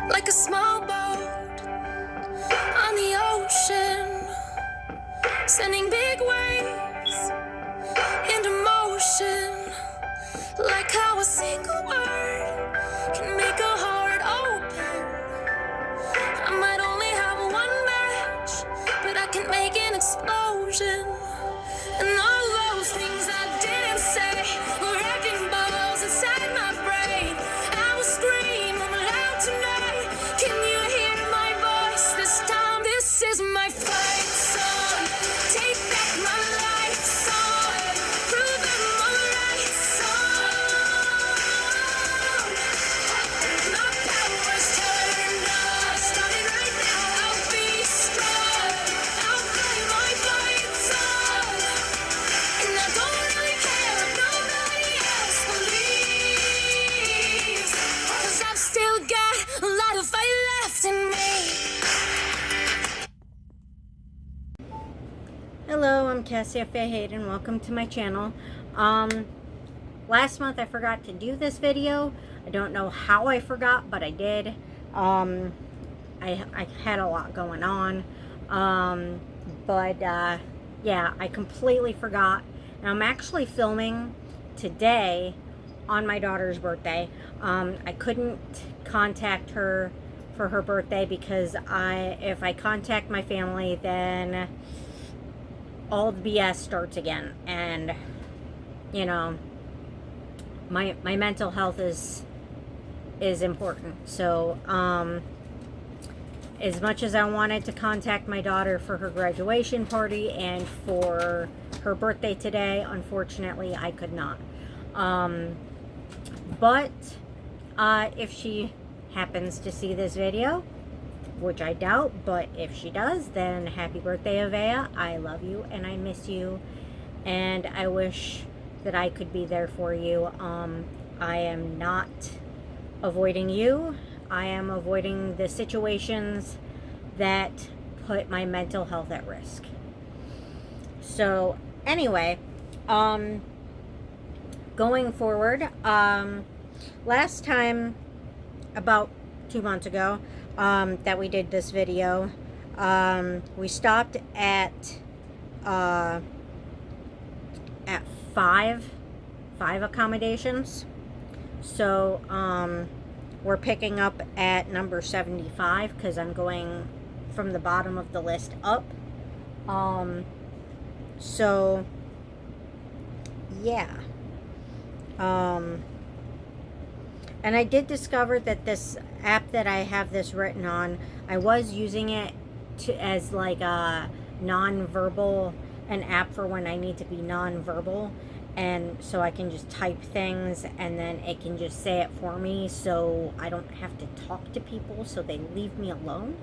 like a small boat on the ocean, sending big waves into motion, like how a single word can make a heart open. I might only have one match, but I can make an explosion. And all those things I didn't say were wrecking balls inside my brain. I will scream loud tonight. Can you hear my voice this time? This is my fight song. Take back my life song. Prove I'm alright song. My power's turned on. Starting right now. I'll be strong. I'll play my fight song. And I don't really care if nobody else believes, 'cause I've still got a lot of fight left in me. Hello, I'm Cassia Faye Hayden. Welcome to my channel. Last month I forgot to do this video. I don't know how I forgot, but I did. I had a lot going on. Yeah, I completely forgot. And I'm actually filming today on my daughter's birthday. I couldn't contact her for her birthday because if I contact my family, then all the BS starts again, and you know, my mental health is important. So as much as I wanted to contact my daughter for her graduation party and for her birthday today, unfortunately I could not. But if she happens to see this video, which I doubt, but if she does, then happy birthday, Avea. I love you and I miss you, and I wish that I could be there for you. I am not avoiding you. I am avoiding the situations that put my mental health at risk. So anyway, going forward, last time, about 2 months ago, that we did this video, we stopped at five accommodations. So we're picking up at number 75 because I'm going from the bottom of the list up. So yeah. And I did discover that this app that I have this written on, I was using it as like a non-verbal, an app for when I need to be non-verbal, and so I can just type things and then it can just say it for me, so I don't have to talk to people, so they leave me alone.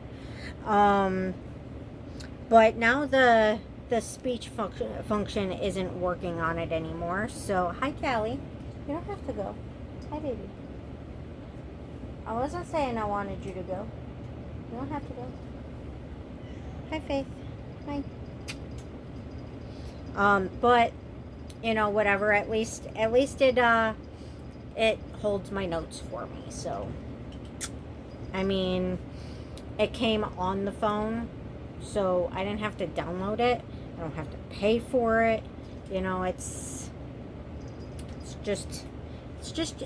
But now the speech function isn't working on it anymore. So hi Callie, you don't have to go. Hi baby. I wasn't saying I wanted you to go. You don't have to go. Hi Faith. Hi. But you know, whatever, at least it holds my notes for me. So I mean, it came on the phone, so I didn't have to download it. I don't have to pay for it. You know, it's just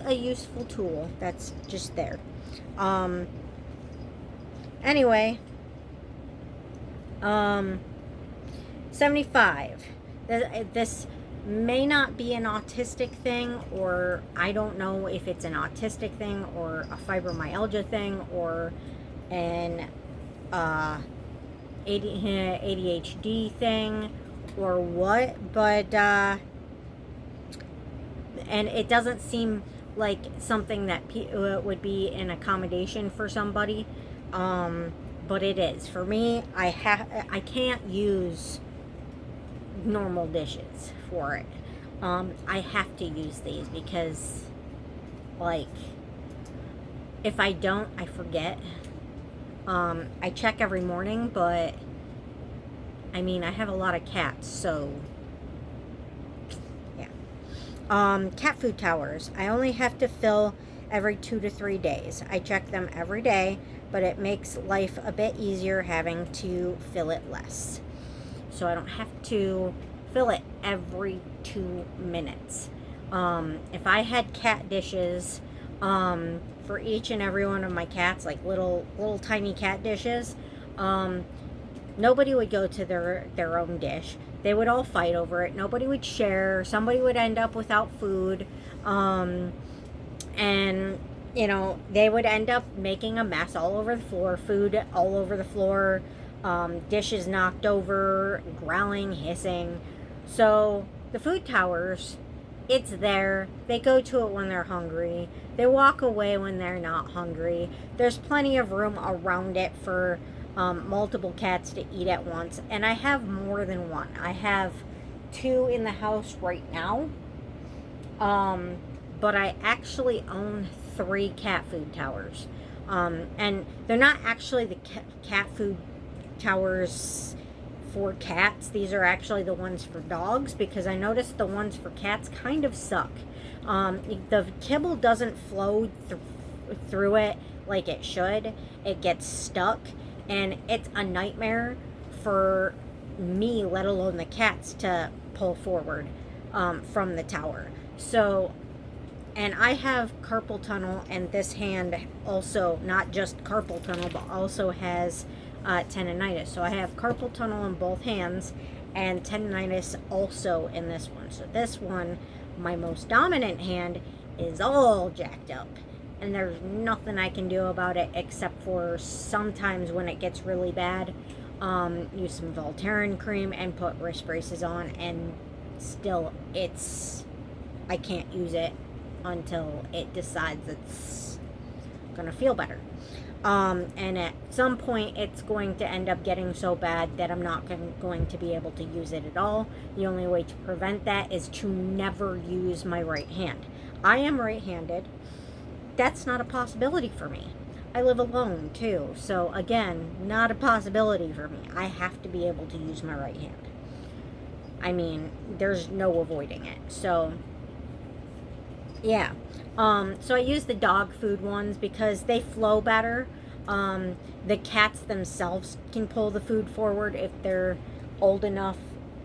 a useful tool that's just there. Anyway, 75. This may not be an autistic thing, or I don't know if it's an autistic thing or a fibromyalgia thing or an ADHD thing or what, but and it doesn't seem like something that would be an accommodation for somebody, but it is for me. I can't use normal dishes for it. I have to use these because, like, if I don't, I forget. I check every morning, but I mean, I have a lot of cats, so yeah. Cat food towers. I only have to fill every 2 to 3 days. I check them every day, but it makes life a bit easier having to fill it less. So I don't have to fill it every 2 minutes. If I had cat dishes for each and every one of my cats, like little tiny cat dishes, nobody would go to their own dish. They would all fight over it. Nobody would share. Somebody would end up without food. And, they would end up making a mess all over the floor, food all over the floor, dishes knocked over, growling, hissing. So the food towers, it's there. They go to it when they're hungry. They walk away when they're not hungry. There's plenty of room around it for multiple cats to eat at once. And I have more than one. I have 2 in the house right now. But I actually own 3 cat food towers. And they're not actually the cat food towers for cats. These are actually the ones for dogs, because I noticed the ones for cats kind of suck. The kibble doesn't flow through it like it should. It gets stuck, and it's a nightmare for me, let alone the cats, to pull forward from the tower. So, and I have carpal tunnel, and this hand also, not just carpal tunnel, but also has tendonitis. So I have carpal tunnel in both hands and tendonitis also in this one. So this one, my most dominant hand, is all jacked up, and there's nothing I can do about it except for sometimes when it gets really bad, use some Voltaren cream and put wrist braces on, and still I can't use it until it decides it's gonna feel better. And at some point it's going to end up getting so bad that I'm not going to be able to use it at all. The only way to prevent that is to never use my right hand. I am right-handed. That's not a possibility for me. I live alone too, so again, not a possibility for me. I have to be able to use my right hand. I mean, there's no avoiding it. So yeah. So I use the dog food ones because they flow better. The cats themselves can pull the food forward if they're old enough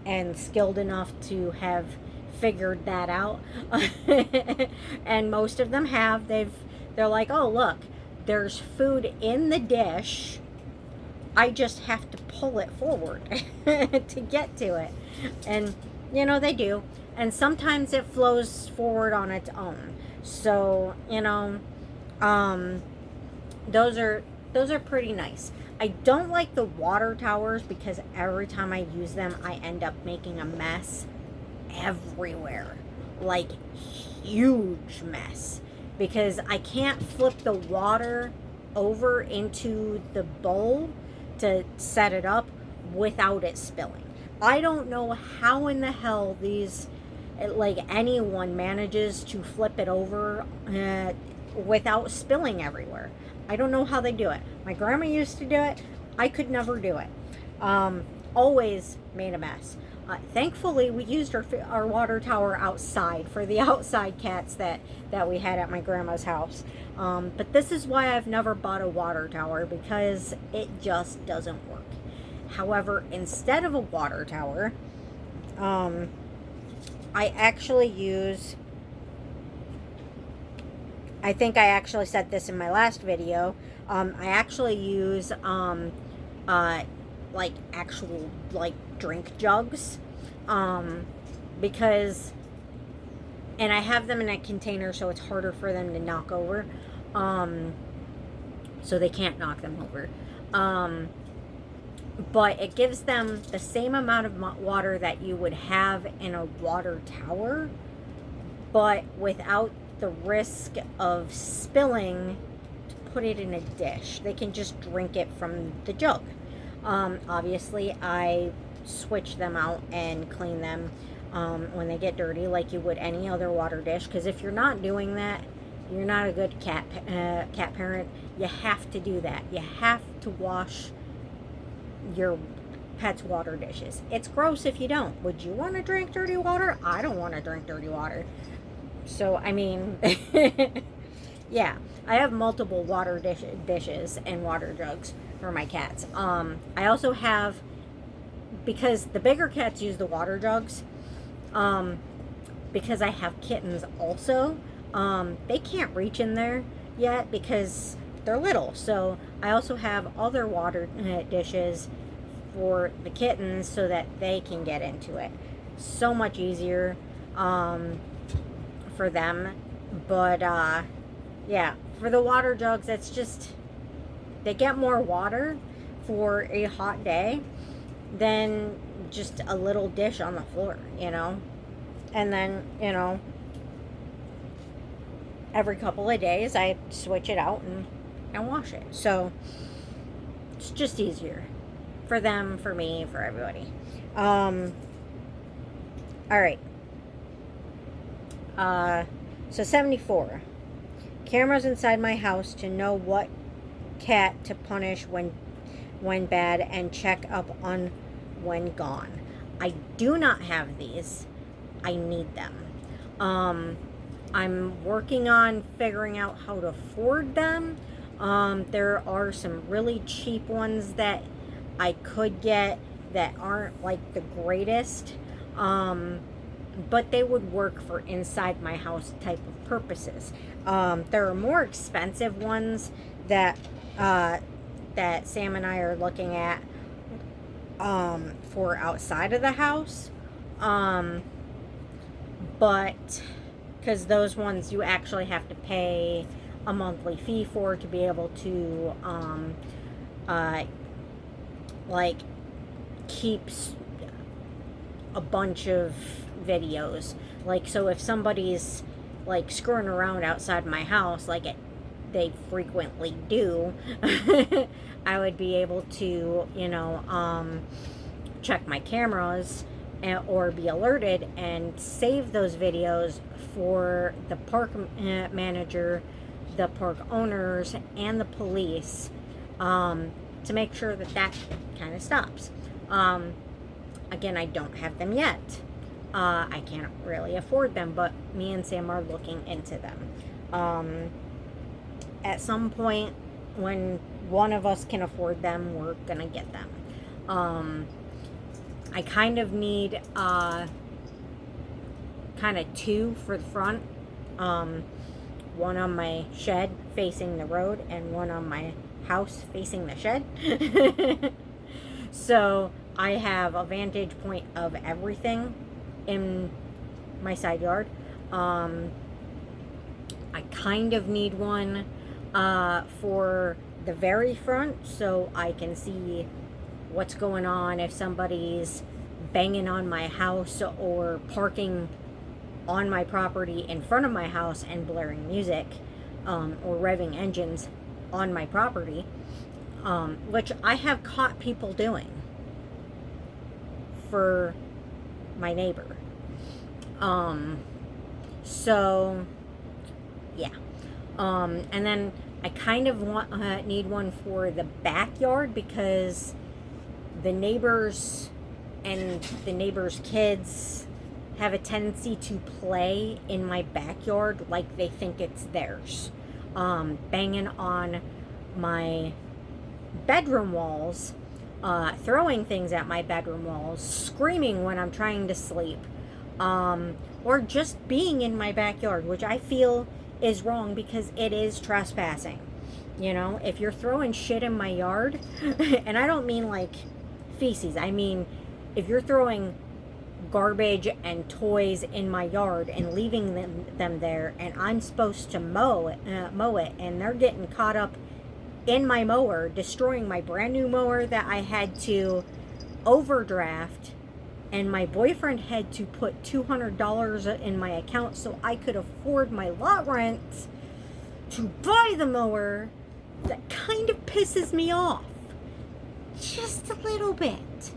and skilled enough to have figured that out. And most of them have. They're like, oh, look, there's food in the dish. I just have to pull it forward to get to it. And, they do. And sometimes it flows forward on its own. So, those are pretty nice. I don't like the water towers because every time I use them, I end up making a mess everywhere. Like, huge mess. Because I can't flip the water over into the bowl to set it up without it spilling. I don't know how in the hell anyone manages to flip it over without spilling everywhere. I don't know how they do it. My grandma used to do it. I could never do it. Always made a mess. Thankfully, we used our water tower outside for the outside cats that we had at my grandma's house. But this is why I've never bought a water tower, because it just doesn't work. However, instead of a water tower, I actually use, I think I actually said this in my last video, I actually use actual drink jugs, because, and I have them in a container so it's harder for them to knock over, so they can't knock them over, but it gives them the same amount of water that you would have in a water tower, but without the risk of spilling, to put it in a dish. They can just drink it from the jug. Obviously, I switch them out and clean them when they get dirty, like you would any other water dish, because if you're not doing that, you're not a good cat parent. You have to do that. You have to wash your pet's water dishes. It's gross if you don't. Would you want to drink dirty water? I don't want to drink dirty water. So, I mean, Yeah, I have multiple dishes and water jugs for my cats. I also have, because the bigger cats use the water jugs. Um, because I have kittens also. They can't reach in there yet because they're little. So I also have other water dishes for the kittens so that they can get into it. So much easier for them. But yeah, for the water jugs, it's just they get more water for a hot day than just a little dish on the floor, you know? And then, every couple of days I switch it out and wash it. So it's just easier for them, for me, for everybody. All right. So 74. Cameras inside my house to know what cat to punish when bad and check up on when gone. I do not have these. I need them. I'm working on figuring out how to afford them. There are some really cheap ones that I could get that aren't like the greatest, but they would work for inside my house type of purposes. There are more expensive ones that that Sam and I are looking at for outside of the house, but because those ones you actually have to pay a monthly fee for to be able to like keep a bunch of videos. Like, so if somebody's like screwing around outside my house, like they frequently do, I would be able to, check my cameras or be alerted and save those videos for the park manager, the park owners, and the police, to make sure that kind of stops. Again, I don't have them yet. I can't really afford them, but me and Sam are looking into them. At some point, when one of us can afford them, we're gonna get them. I kind of need kind of two for the front. One on my shed facing the road and one on my house facing the shed. So I have a vantage point of everything in my side yard. I kind of need one for the very front so I can see what's going on if somebody's banging on my house or parking on my property in front of my house and blaring music, or revving engines on my property, which I have caught people doing for my neighbor. So yeah. And then I kind of need one for the backyard because the neighbors and the neighbors' kids have a tendency to play in my backyard like they think it's theirs. Banging on my bedroom walls, throwing things at my bedroom walls, screaming when I'm trying to sleep, or just being in my backyard, which I feel is wrong because it is trespassing. If you're throwing shit in my yard, and I don't mean like feces, I mean if you're throwing garbage and toys in my yard and leaving them there, and I'm supposed to mow it, and they're getting caught up in my mower, destroying my brand new mower that I had to overdraft, and my boyfriend had to put $200 in my account so I could afford my lot rent to buy the mower. That kind of pisses me off just a little bit.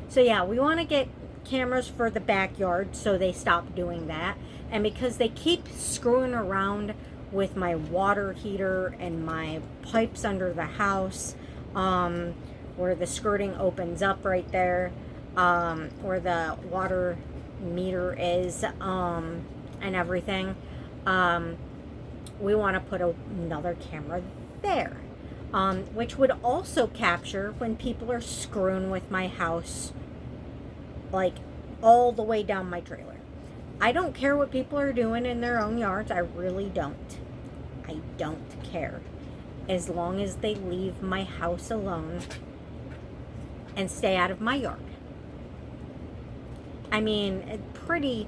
So yeah, we want to get cameras for the backyard so they stop doing that. And because they keep screwing around with my water heater and my pipes under the house, where the skirting opens up right there, where the water meter is, and everything. we want to put another camera there, which would also capture when people are screwing with my house, like all the way down my trailer. I don't care what people are doing in their own yards. I really don't. I don't care. As long as they leave my house alone and stay out of my yard. I mean, pretty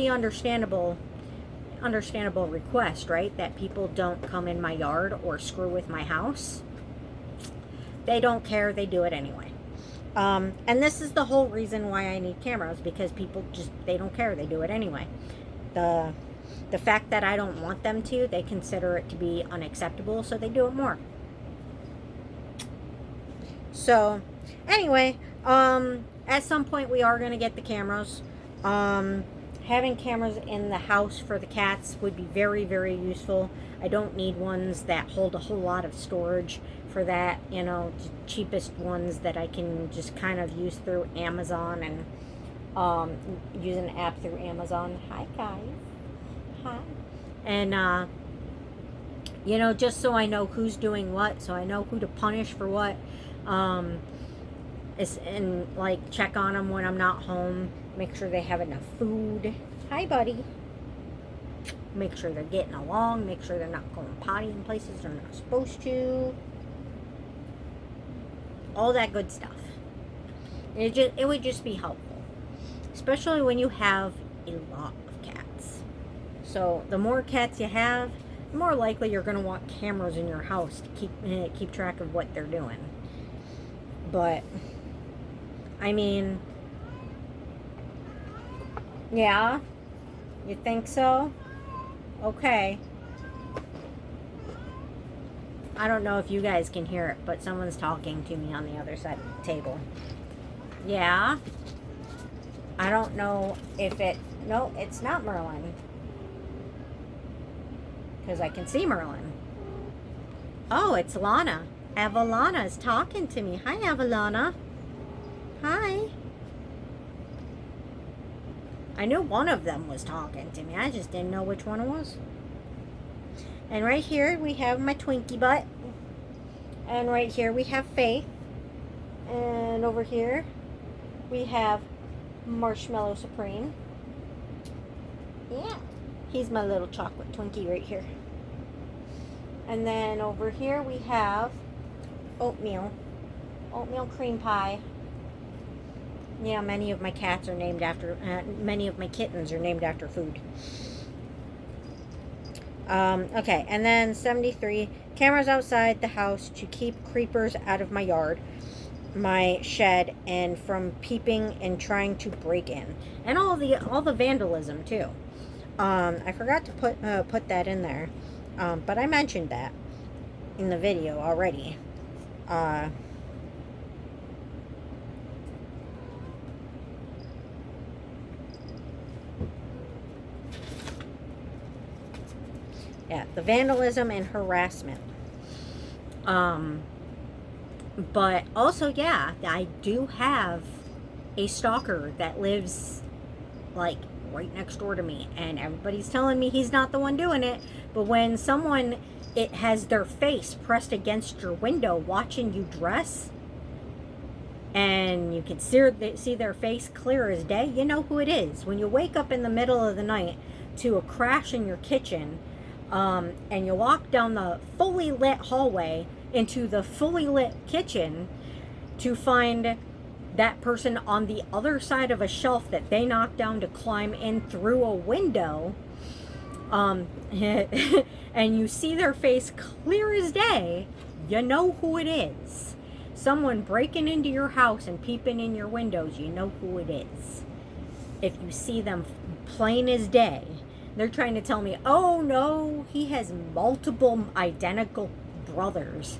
understandable request, right? That people don't come in my yard or screw with my house. They don't care. They do it anyway. And this is the whole reason why I need cameras, because people just, they don't care. They do it anyway. The fact that I don't want them to, they consider it to be unacceptable, so they do it more. So, anyway, at some point we are going to get the cameras. Having cameras in the house for the cats would be very, very useful. I don't need ones that hold a whole lot of storage for that. You know, cheapest ones that I can just kind of use through Amazon and use an app through Amazon. Hi, guys. Hi. And, you know, just so I know who's doing what, so I know who to punish for what. And like check on them when I'm not home. Make sure they have enough food. Hi, buddy. Make sure they're getting along. Make sure they're not going potty in places they're not supposed to. All that good stuff. It would just be helpful, especially when you have a lot of cats. So the more cats you have, the more likely you're going to want cameras in your house to keep track of what they're doing. But I mean, yeah, you think so? Okay. I don't know if you guys can hear it, but someone's talking to me on the other side of the table. Yeah. I don't know if no, it's not Merlin. Because I can see Merlin. Oh, it's Lana. Avalana is talking to me. Hi, Avalana. Hi. I knew one of them was talking to me. I just didn't know which one it was. And right here we have my Twinkie butt. And right here we have Faith. And over here we have Marshmallow Supreme. Yeah. He's my little chocolate Twinkie right here. And then over here we have Oatmeal cream pie. Yeah, many of my cats are named after, many of my kittens are named after food. Okay, and then 73, cameras outside the house to keep creepers out of my yard, my shed, and from peeping and trying to break in. And all the vandalism too. I forgot to put that in there, but I mentioned that in the video already. Yeah, the vandalism and harassment. But also, yeah, I do have a stalker that lives like right next door to me, and everybody's telling me he's not the one doing it. But when someone has their face pressed against your window watching you dress, and you can see their face clear as day, you know who it is. When you wake up in the middle of the night to a crash in your kitchen, and you walk down the fully lit hallway into the fully lit kitchen to find that person on the other side of a shelf that they knocked down to climb in through a window, and you see their face clear as day, you know who it is. Someone breaking into your house and peeping in your windows, you know who it is. If you see them plain as day, they're trying to tell me, oh no, he has multiple identical brothers.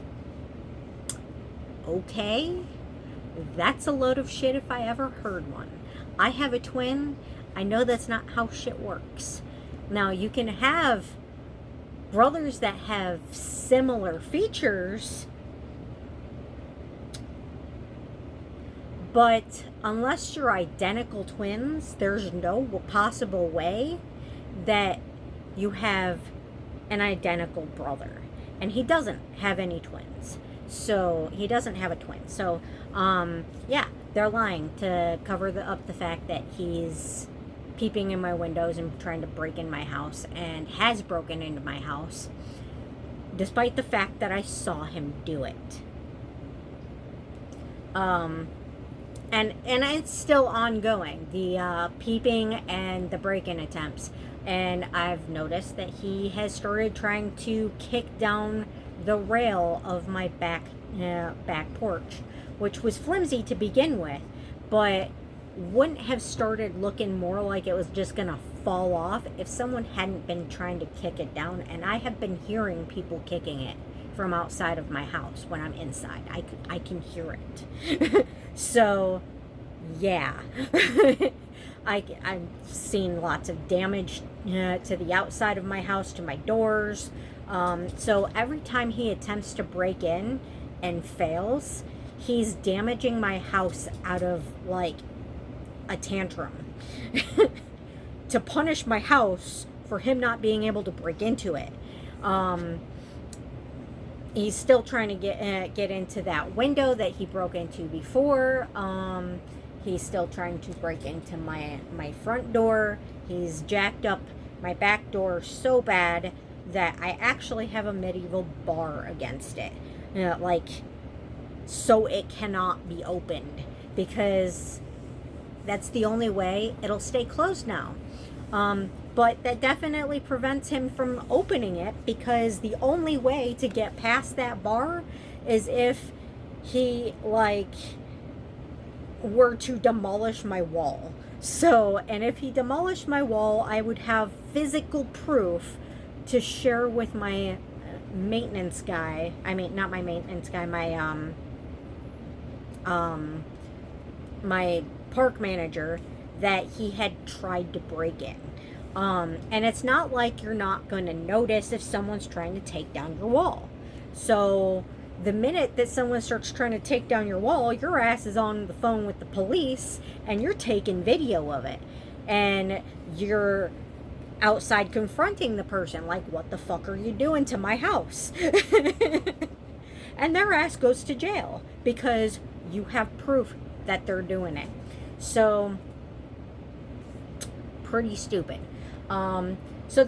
Okay, that's a load of shit if I ever heard one. I have a twin. I know that's not how shit works. Now, you can have brothers that have similar features, but unless you're identical twins, there's no possible way that you have an identical brother, and he doesn't have any twins. So he doesn't have a twin. So yeah, they're lying to cover up the fact that he's peeping in my windows and trying to break in my house, and has broken into my house, despite the fact that I saw him do it. And it's still ongoing, the peeping and the break-in attempts. And I've noticed that he has started trying to kick down the rail of my back porch, which was flimsy to begin with, but wouldn't have started looking more like it was just gonna fall off if someone hadn't been trying to kick it down. And I have been hearing people kicking it from outside of my house when I'm inside. I can hear it. So yeah. I've seen lots of damage to the outside of my house, to my doors. So every time he attempts to break in and fails, he's damaging my house out of like a tantrum to punish my house for him not being able to break into it. He's still trying to get into that window that he broke into before. He's still trying to break into my front door. He's jacked up my back door so bad that I actually have a medieval bar against it. Like, so it cannot be opened, because that's the only way it'll stay closed now. But that definitely prevents him from opening it, because the only way to get past that bar is if he, like, were to demolish my wall. So, and if he demolished my wall, I would have physical proof to share with my maintenance guy. I mean, not my maintenance guy, my park manager, that he had tried to break in. And it's not like you're not going to notice if someone's trying to take down your wall. So the minute that someone starts trying to take down your wall, your ass is on the phone with the police and you're taking video of it. And you're outside confronting the person, like, what the fuck are you doing to my house? And their ass goes to jail because you have proof that they're doing it. So, pretty stupid. So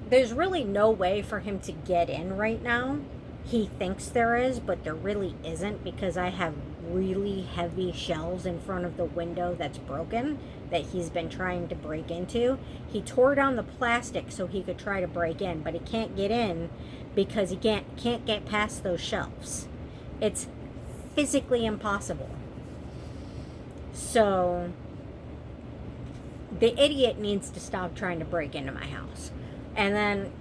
there's really no way for him to get in right now. He thinks there is, but there really isn't, because I have really heavy shelves in front of the window that's broken that he's been trying to break into. He tore down the plastic so he could try to break in, but he can't get in because he can't get past those shelves. It's physically impossible. So the idiot needs to stop trying to break into my house. And then,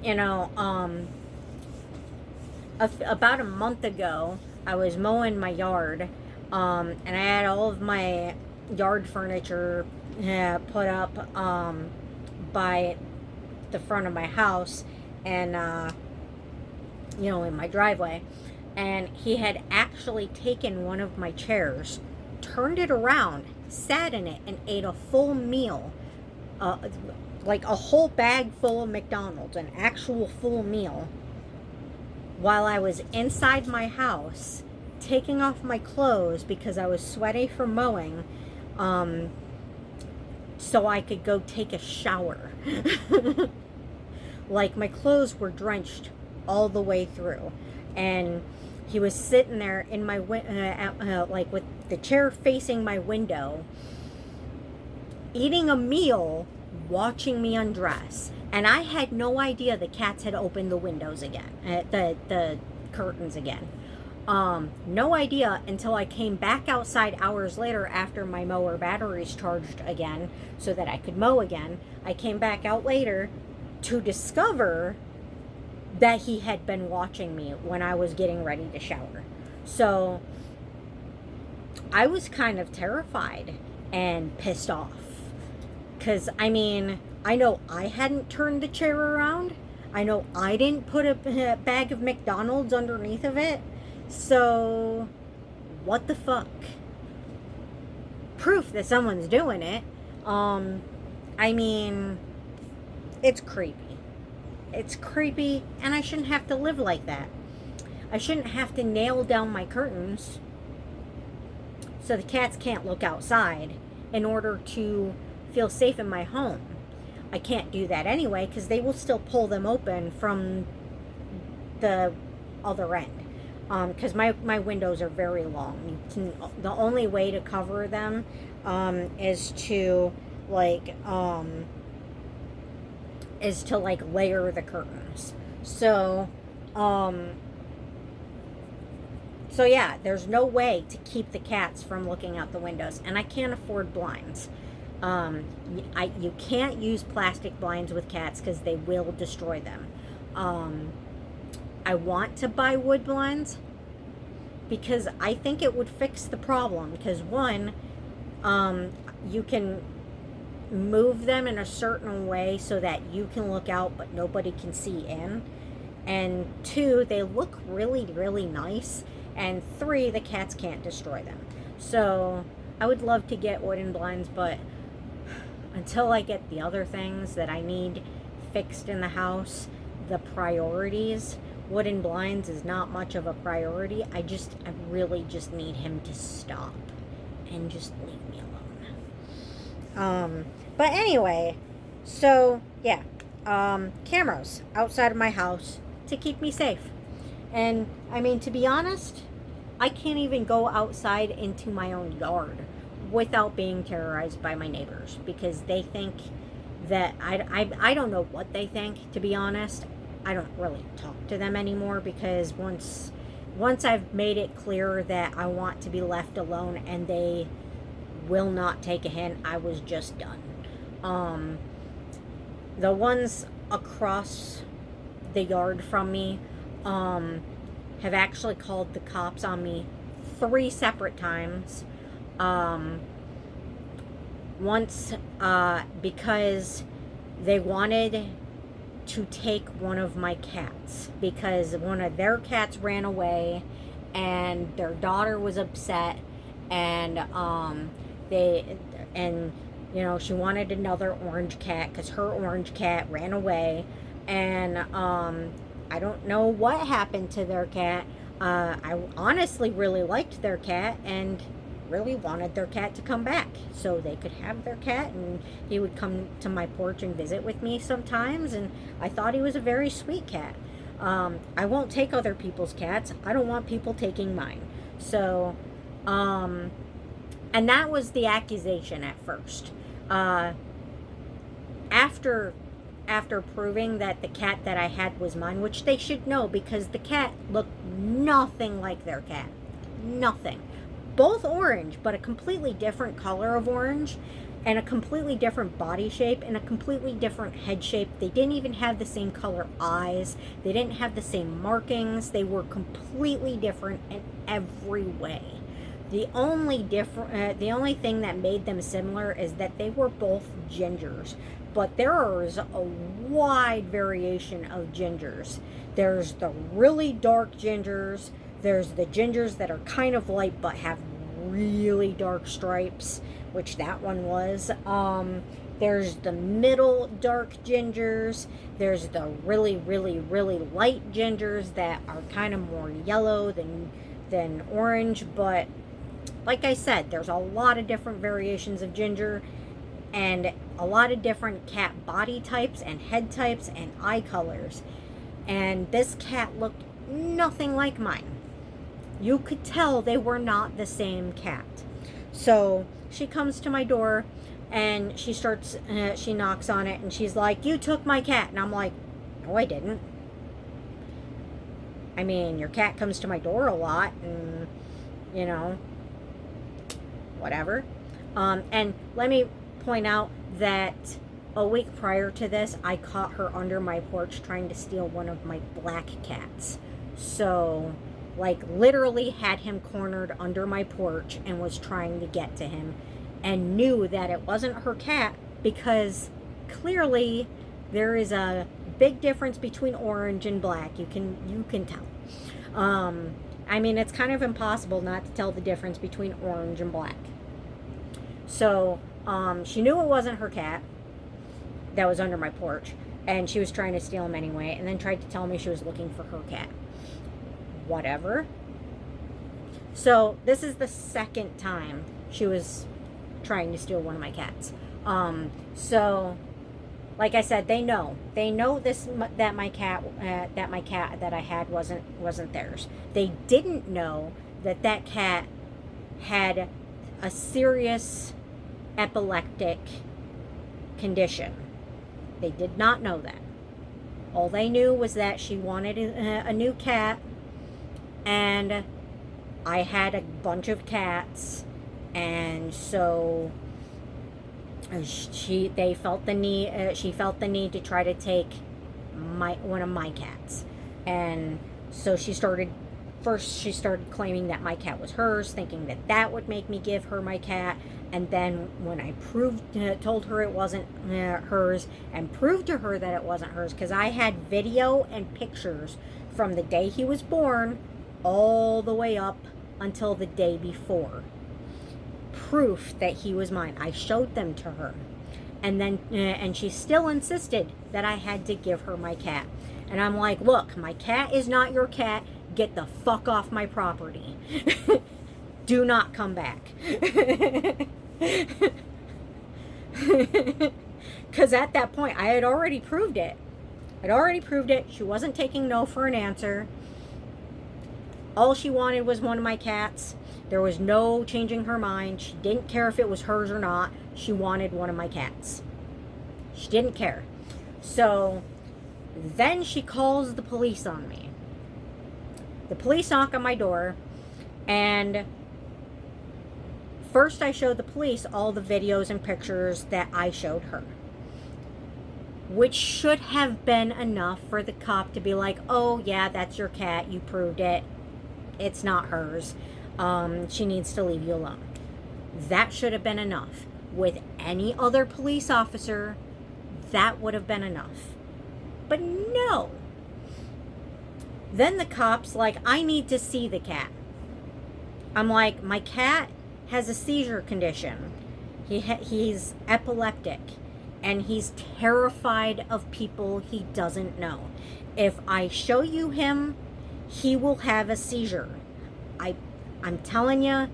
about a month ago, I was mowing my yard, and I had all of my yard furniture put up by the front of my house, and in my driveway. And he had actually taken one of my chairs, turned it around, sat in it, and ate a full meal. Like a whole bag full of McDonald's, an actual full meal, while I was inside my house, taking off my clothes because I was sweaty from mowing, so I could go take a shower. Like, my clothes were drenched all the way through, and he was sitting there in my like with the chair facing my window, eating a meal, watching me undress. And I had no idea the cats had opened the windows again, the curtains again. No idea until I came back outside hours later after my mower batteries charged again so that I could mow again. I came back out later to discover that he had been watching me when I was getting ready to shower. So I was kind of terrified and pissed off. Because, I mean, I know I hadn't turned the chair around. I know I didn't put a bag of McDonald's underneath of it. So, what the fuck? Proof that someone's doing it. I mean, It's creepy. It's creepy, and I shouldn't have to live like that. I shouldn't have to nail down my curtains so the cats can't look outside in order to feel safe in my home. I can't do that anyway because they will still pull them open from the other end. Because my windows are very long. The only way to cover them is to like layer the curtains. So so yeah, there's no way to keep the cats from looking out the windows, and I can't afford blinds. You can't use plastic blinds with cats because they will destroy them. I want to buy wood blinds because I think it would fix the problem. Because one, you can move them in a certain way so that you can look out but nobody can see in. And two, they look really, really nice. And three, the cats can't destroy them. So I would love to get wooden blinds, but until I get the other things that I need fixed in the house, the priorities, wooden blinds is not much of a priority. I really just need him to stop and just leave me alone. But anyway, so yeah, cameras outside of my house to keep me safe. And I mean, to be honest, I can't even go outside into my own yard without being terrorized by my neighbors because they think that I don't know what they think, to be honest. I don't really talk to them anymore because once I've made it clear that I want to be left alone and they will not take a hint, I was just done. The ones across the yard from me have actually called the cops on me 3 separate times. Once because they wanted to take one of my cats because one of their cats ran away and their daughter was upset, and she wanted another orange cat because her orange cat ran away, and I don't know what happened to their cat. I honestly really liked their cat and really wanted their cat to come back so they could have their cat, and he would come to my porch and visit with me sometimes, and I thought he was a very sweet cat. I won't take other people's cats. I don't want people taking mine. So and that was the accusation at first. After proving that the cat that I had was mine, which they should know because the cat looked nothing like their cat. Nothing. Both orange, but a completely different color of orange, and a completely different body shape, and a completely different head shape. They didn't even have the same color eyes. They didn't have the same markings. They were completely different in every way. The only thing that made them similar is that they were both gingers. But there is a wide variation of gingers. There's the really dark gingers. There's the gingers that are kind of light but have really dark stripes, which that one was. There's the middle dark gingers. There's the really, really, really light gingers that are kind of more yellow than orange. But like I said, there's a lot of different variations of ginger and a lot of different cat body types and head types and eye colors. And this cat looked nothing like mine. You could tell they were not the same cat. So she comes to my door and she knocks on it and she's like, "You took my cat." And I'm like, "No, I didn't. I mean, your cat comes to my door a lot and, whatever." And let me point out that a week prior to this, I caught her under my porch trying to steal one of my black cats. So, literally had him cornered under my porch and was trying to get to him, and knew that it wasn't her cat because clearly there is a big difference between orange and black. You can tell. I mean, it's kind of impossible not to tell the difference between orange and black. So she knew it wasn't her cat that was under my porch. and she was trying to steal him anyway, and then tried to tell me she was looking for her cat. Whatever. So this is the second time she was trying to steal one of my cats. So like I said, they know this, that my cat that I had wasn't theirs. They didn't know that cat had a serious epileptic condition. They did not know that. All they knew was that she wanted a new cat, and I had a bunch of cats, and so she felt the need to try to take one of my cats. And so she started claiming that my cat was hers, thinking that would make me give her my cat. And then when I told her it wasn't hers, and proved to her that it wasn't hers, because I had video and pictures from the day he was born all the way up until the day before, proof that he was mine. I showed them to her, and then and she still insisted that I had to give her my cat. And I'm like, look, my cat is not your cat. Get the fuck off my property. Do not come back. Because at that point I had already proved it. She wasn't taking no for an answer. All she wanted was one of my cats. There was no changing her mind. She didn't care if it was hers or not. She wanted one of my cats. She didn't care. So then she calls the police on me. The police knock on my door, and first I showed the police all the videos and pictures that I showed her, which should have been enough for the cop to be like, oh yeah, that's your cat, you proved it, it's not hers, she needs to leave you alone. That should have been enough. With any other police officer, that would have been enough. But no. Then the cop's like, I need to see the cat. I'm like, my cat has a seizure condition. He's epileptic, and he's terrified of people he doesn't know. If I show you him, he will have a seizure. I'm telling you,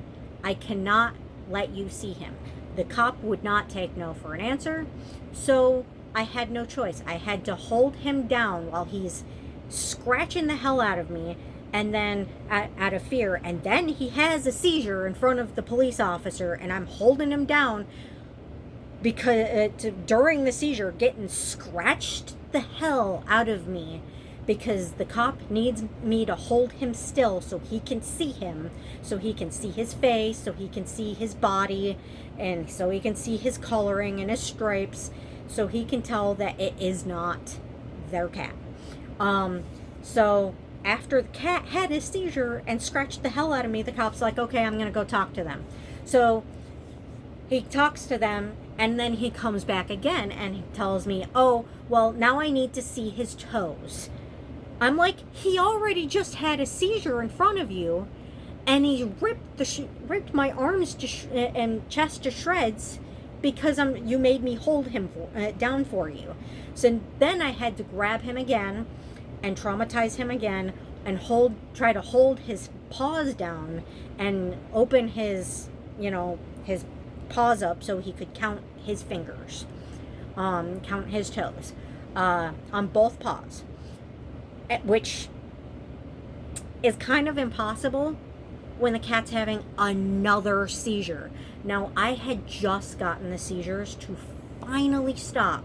I cannot let you see him. The cop would not take no for an answer, so I had no choice. I had to hold him down while he's scratching the hell out of me, and then out of fear, and then he has a seizure in front of the police officer, and I'm holding him down because during the seizure, getting scratched the hell out of me, because the cop needs me to hold him still so he can see him, so he can see his face, so he can see his body, and so he can see his coloring and his stripes, so he can tell that it is not their cat. So after the cat had his seizure and scratched the hell out of me, the cop's like, okay, I'm gonna go talk to them. So he talks to them, and then he comes back again and he tells me, oh, well, now I need to see his toes. I'm like, he already just had a seizure in front of you, and he ripped my arms and chest to shreds because you made me hold him down for you. So then I had to grab him again and traumatize him again, and try to hold his paws down and open his paws up so he could count his fingers, count his toes, on both paws, which is kind of impossible when the cat's having another seizure. Now, I had just gotten the seizures to finally stop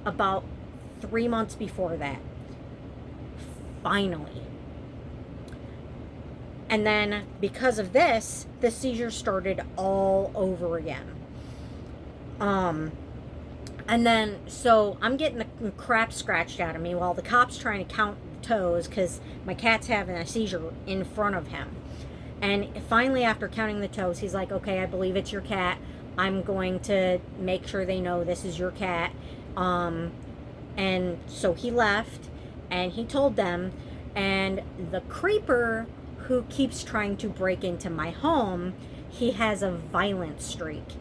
about 3 months before that. Finally. And then because of this, the seizure started all over again. And then, so I'm getting the crap scratched out of me while the cop's trying to count the toes because my cat's having a seizure in front of him. And finally, after counting the toes, he's like, okay, I believe it's your cat. I'm going to make sure they know this is your cat. And so he left, and he told them, and the creeper who keeps trying to break into my home, he has a violent streak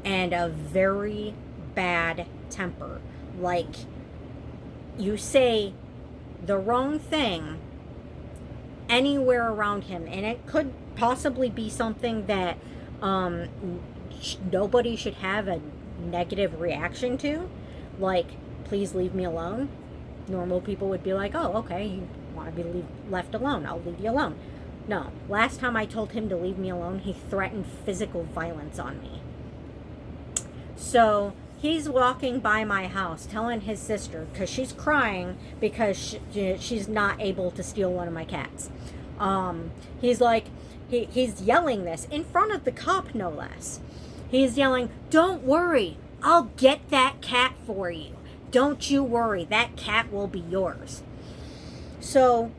and a very bad temper. Like, you say the wrong thing anywhere around him, and it could possibly be something that um, nobody should have a negative reaction to, like, please leave me alone. Normal people would be like, oh, okay, you want to be left alone, I'll leave you alone. No, last time I told him to leave me alone, he threatened physical violence on me. So he's walking by my house telling his sister, because she's crying because she's not able to steal one of my cats. He's like, he's yelling this in front of the cop, no less. He's yelling, don't worry, I'll get that cat for you. Don't you worry, that cat will be yours. So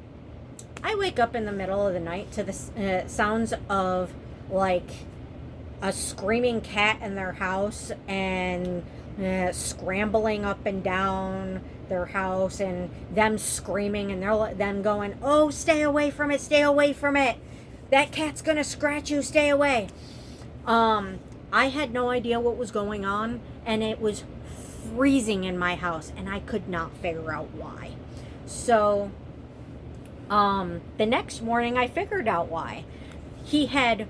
I wake up in the middle of the night to the sounds of, like, a screaming cat in their house and scrambling up and down their house, and them screaming, and them going, oh, stay away from it, stay away from it, that cat's gonna scratch you, stay away. I had no idea what was going on, and it was freezing in my house, and I could not figure out why. So the next morning I figured out why. He had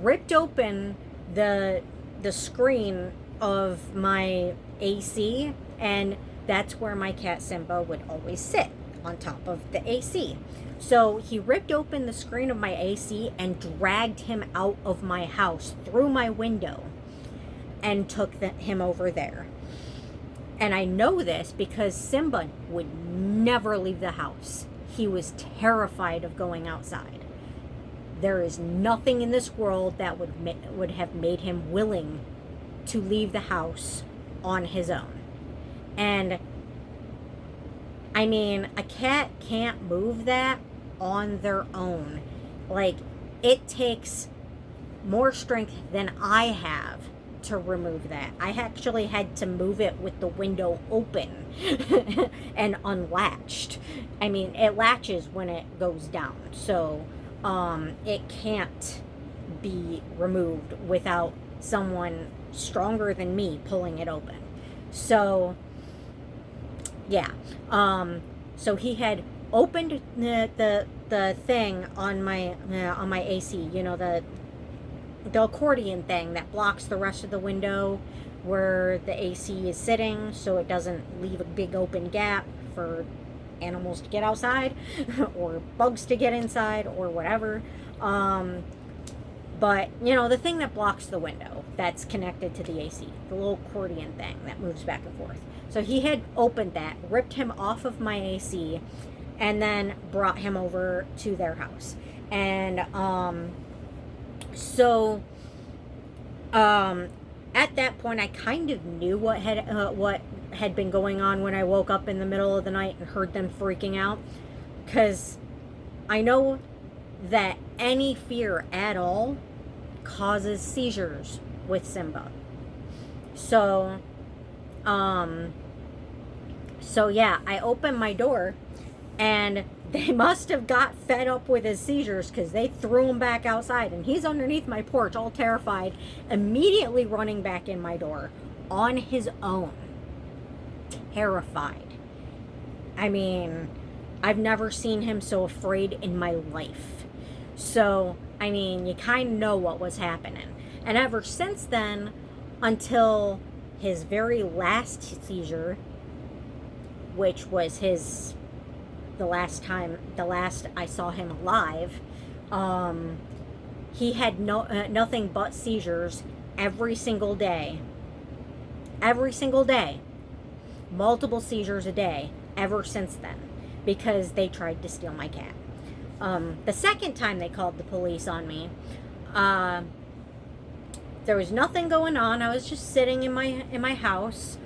ripped open the screen of my AC, and that's where my cat Simba would always sit, on top of the AC. So he ripped open the screen of my AC and dragged him out of my house through my window and took him over there. And I know this because Simba would never leave the house. He was terrified of going outside. There is nothing in this world that would have made him willing to leave the house on his own. And I mean, a cat can't move that on their own. Like, it takes more strength than I have to remove that. I actually had to move it with the window open and unlatched. I mean, it latches when it goes down, so it can't be removed without someone stronger than me pulling it open. So yeah, so he had opened the thing on my AC, you know, the accordion thing that blocks the rest of the window where the AC is sitting, so it doesn't leave a big open gap for animals to get outside or bugs to get inside or whatever. But, you know, the thing that blocks the window that's connected to the AC, the little accordion thing that moves back and forth. So he had opened that, ripped him off of my AC, and then brought him over to their house. And so at that point, I kind of knew what had been going on when I woke up in the middle of the night and heard them freaking out, because I know that any fear at all causes seizures with Simba. So yeah, I opened my door, and they must have got fed up with his seizures, because they threw him back outside, and he's underneath my porch all terrified, immediately running back in my door on his own, terrified. I mean, I've never seen him so afraid in my life. So, I mean, you kind of know what was happening. And ever since then, until his very last seizure, which was the last I saw him alive, he had nothing but seizures every single day. Every single day. Multiple seizures a day ever since then, because they tried to steal my cat. The second time they called the police on me, there was nothing going on. I was just sitting in my house,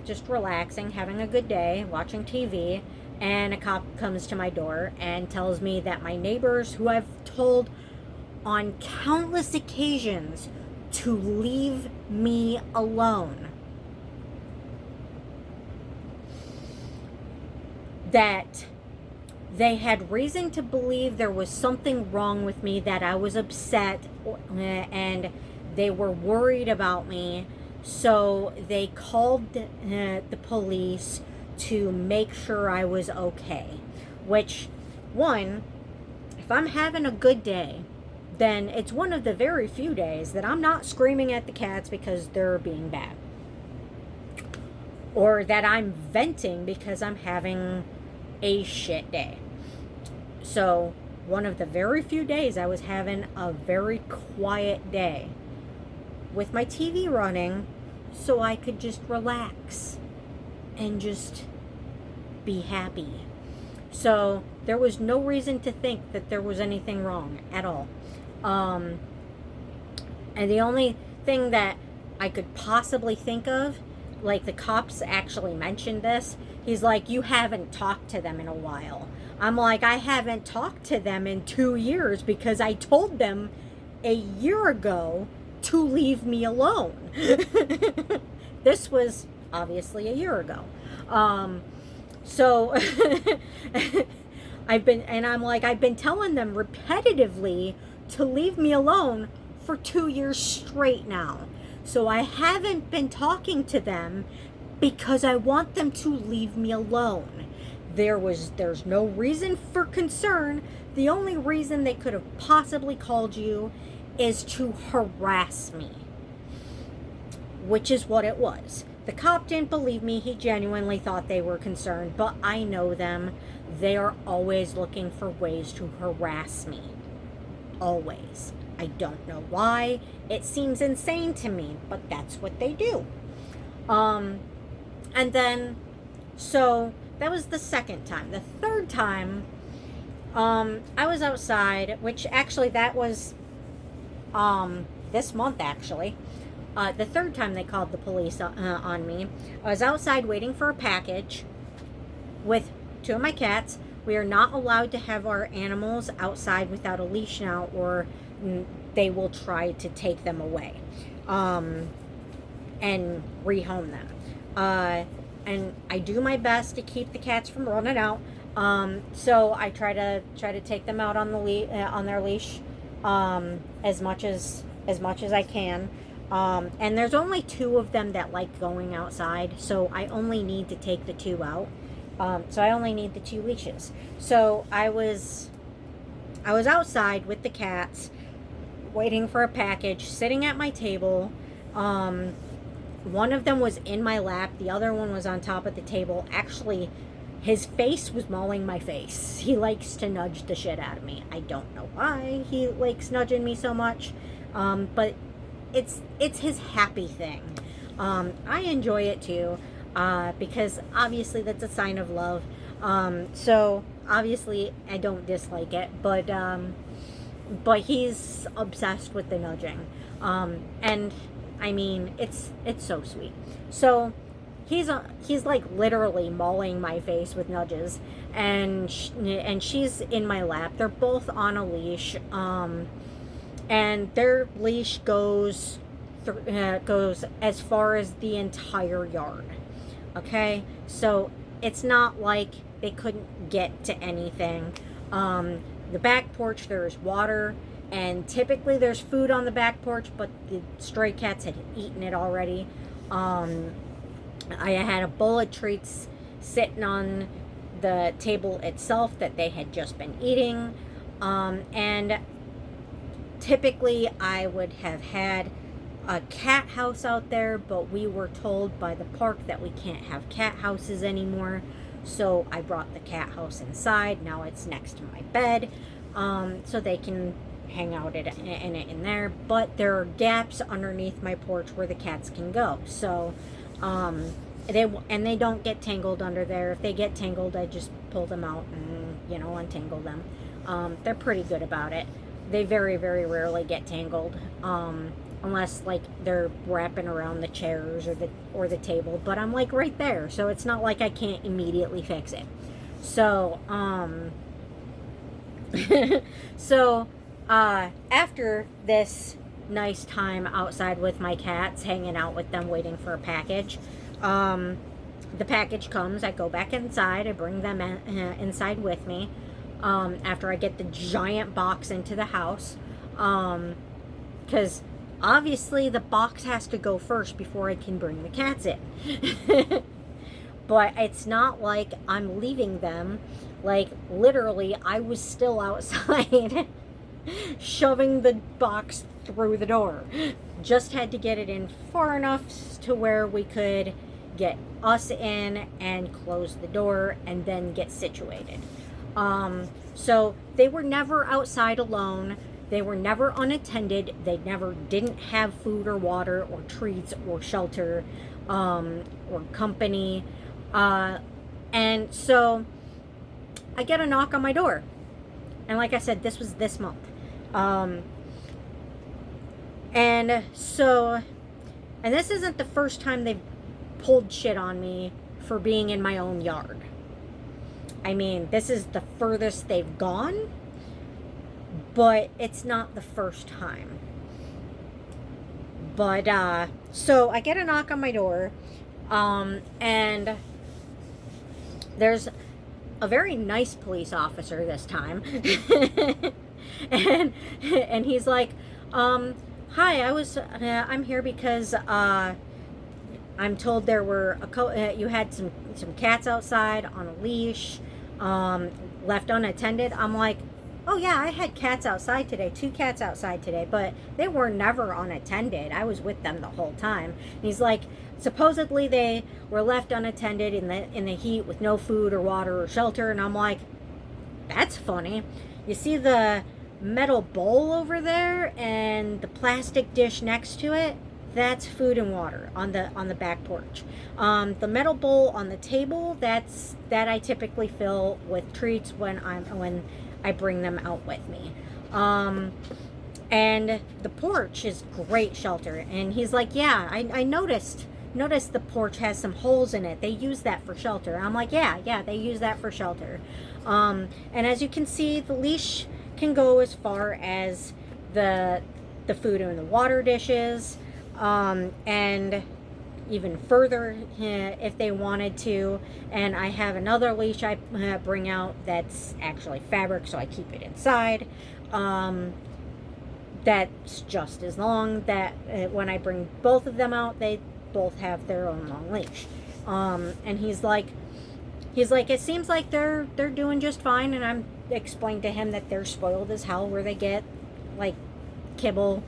just relaxing, having a good day, watching TV, and a cop comes to my door and tells me that my neighbors, who I've told on countless occasions to leave me alone, that they had reason to believe there was something wrong with me, that I was upset, and they were worried about me. So they called the police to make sure I was okay. Which, one, if I'm having a good day, then it's one of the very few days that I'm not screaming at the cats because they're being bad. Or that I'm venting because I'm having a shit day. So, one of the very few days I was having a very quiet day with my TV running so I could just relax and just be happy. So there was no reason to think that there was anything wrong at all. And the only thing that I could possibly think of, like the cops actually mentioned this, he's like, you haven't talked to them in a while. I'm like, I haven't talked to them in 2 years because I told them a year ago to leave me alone. This was obviously a year ago. So I've been telling them repetitively to leave me alone for 2 years straight now. So I haven't been talking to them because I want them to leave me alone. There's no reason for concern. The only reason they could have possibly called you is to harass me, which is what it was. The cop didn't believe me. He genuinely thought they were concerned, but I know them. They are always looking for ways to harass me. Always. I don't know why. It seems insane to me, but that's what they do. And then, so that was the second time. The third time, I was outside, which actually that was this month actually. The third time they called the police on me. I was outside waiting for a package with 2 of my cats. We are not allowed to have our animals outside without a leash now, or they will try to take them away and rehome them. And I do my best to keep the cats from running out. So I try to take them out on the on their leash as much as I can. And there's only 2 of them that like going outside, so I only need to take the 2 out. So I only need the 2 leashes. So I was outside with the cats, waiting for a package, sitting at my table. One of them was in my lap, the other one was on top of the table. Actually, his face was mauling my face. He likes to nudge the shit out of me. I don't know why he likes nudging me so much, but it's his happy thing. I enjoy it too, because obviously that's a sign of love. So obviously I don't dislike it, but he's obsessed with the nudging. And I mean, it's so sweet. So he's like literally mauling my face with nudges, and she's in my lap. They're both on a leash, and their leash goes as far as the entire yard. Okay, so it's not like they couldn't get to anything. The back porch, there's water, and typically there's food on the back porch, but the stray cats had eaten it already. I had a bowl of treats sitting on the table itself that they had just been eating, and typically I would have had a cat house out there, but we were told by the park that we can't have cat houses anymore. So I brought the cat house inside. Now it's next to my bed, so they can hang out in there. But there are gaps underneath my porch where the cats can go. So they don't get tangled under there. If they get tangled, I just pull them out and untangle them. They're pretty good about it. They very, very rarely get tangled, unless like they're wrapping around the chairs or the table. But I'm like right there, so it's not like I can't immediately fix it. So after this nice time outside with my cats, hanging out with them, waiting for a package, the package comes. I go back inside. I bring them inside with me. After I get the giant box into the house, because obviously the box has to go first before I can bring the cats in. but it's not like I'm leaving them. Like, literally, I was still outside shoving the box through the door. Just had to get it in far enough to where we could get us in and close the door and then get situated. So they were never outside alone. They were never unattended. They never didn't have food or water or treats or shelter or company. And so I get a knock on my door. And like I said, this was this month. And this isn't the first time they've pulled shit on me for being in my own yard. I mean, this is the furthest they've gone, but it's not the first time. But, so I get a knock on my door, and there's a very nice police officer this time. and he's like, hi, I'm here because, I'm told there were you had some cats outside on a leash, left unattended. I'm like, oh yeah, I had cats outside today, 2 cats outside today, but they were never unattended. I was with them the whole time. And he's like, supposedly they were left unattended in the heat with no food or water or shelter. And I'm like, that's funny. You see the metal bowl over there and the plastic dish next to it? That's food and water on the back porch. The metal bowl on the table, that I typically fill with treats when I bring them out with me. And the porch is great shelter. And he's like, yeah, I noticed the porch has some holes in it. They use that for shelter. I'm like, yeah, they use that for shelter. And as you can see, the leash can go as far as the food and the water dishes. And even further if they wanted to. And I have another leash I bring out that's actually fabric, so I keep it inside. That's just as long. That when I bring both of them out, they both have their own long leash. And he's like, it seems like they're doing just fine. And I'm explaining to him that they're spoiled as hell, where they get like kibble,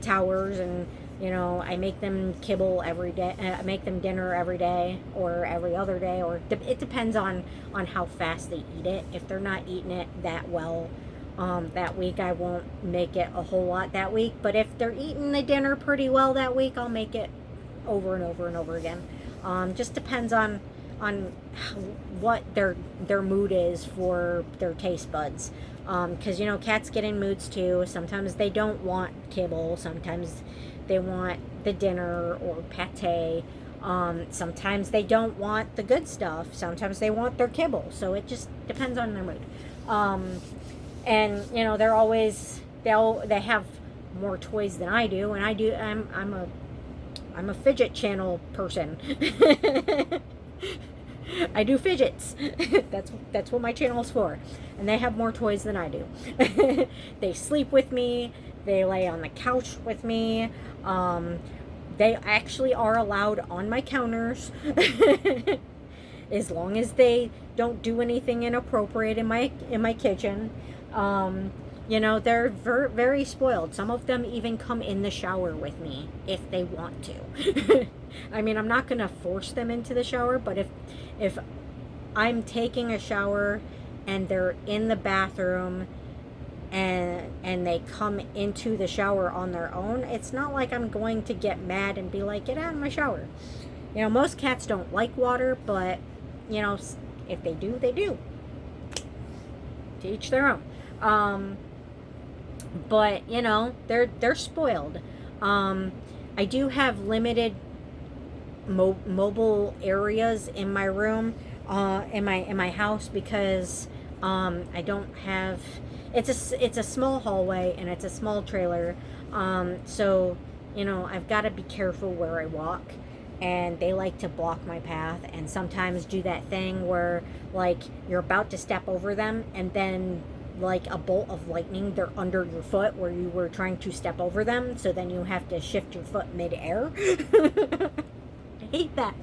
towers, and I make them kibble every day. I make them dinner every day or every other day, or it depends on how fast they eat it. If they're not eating it that well that week, I won't make it a whole lot that week. But if they're eating the dinner pretty well that week, I'll make it over and over and over again. Just depends on what their mood is for their taste buds. Because cats get in moods too. Sometimes they don't want kibble. Sometimes they want the dinner or pate. Sometimes they don't want the good stuff. Sometimes they want their kibble. So it just depends on their mood. And they're always they have more toys than I do, and I'm a fidget channel person. I do fidgets. That's what my channel's for. And they have more toys than I do. They sleep with me. They lay on the couch with me. They actually are allowed on my counters. As long as they don't do anything inappropriate in my kitchen. They're very spoiled. Some of them even come in the shower with me if they want to. I mean, I'm not going to force them into the shower, but if I'm taking a shower and they're in the bathroom and they come into the shower on their own, it's not like I'm going to get mad and be like, get out of my shower. Most cats don't like water, but if they do, they do. To each their own. But they're spoiled. I do have limited mobile areas in my room, in my house, because I don't have. It's a small hallway and it's a small trailer, so I've got to be careful where I walk, and they like to block my path and sometimes do that thing where like you're about to step over them and then like a bolt of lightning, they're under your foot where you were trying to step over them, so then you have to shift your foot mid-air. I hate that.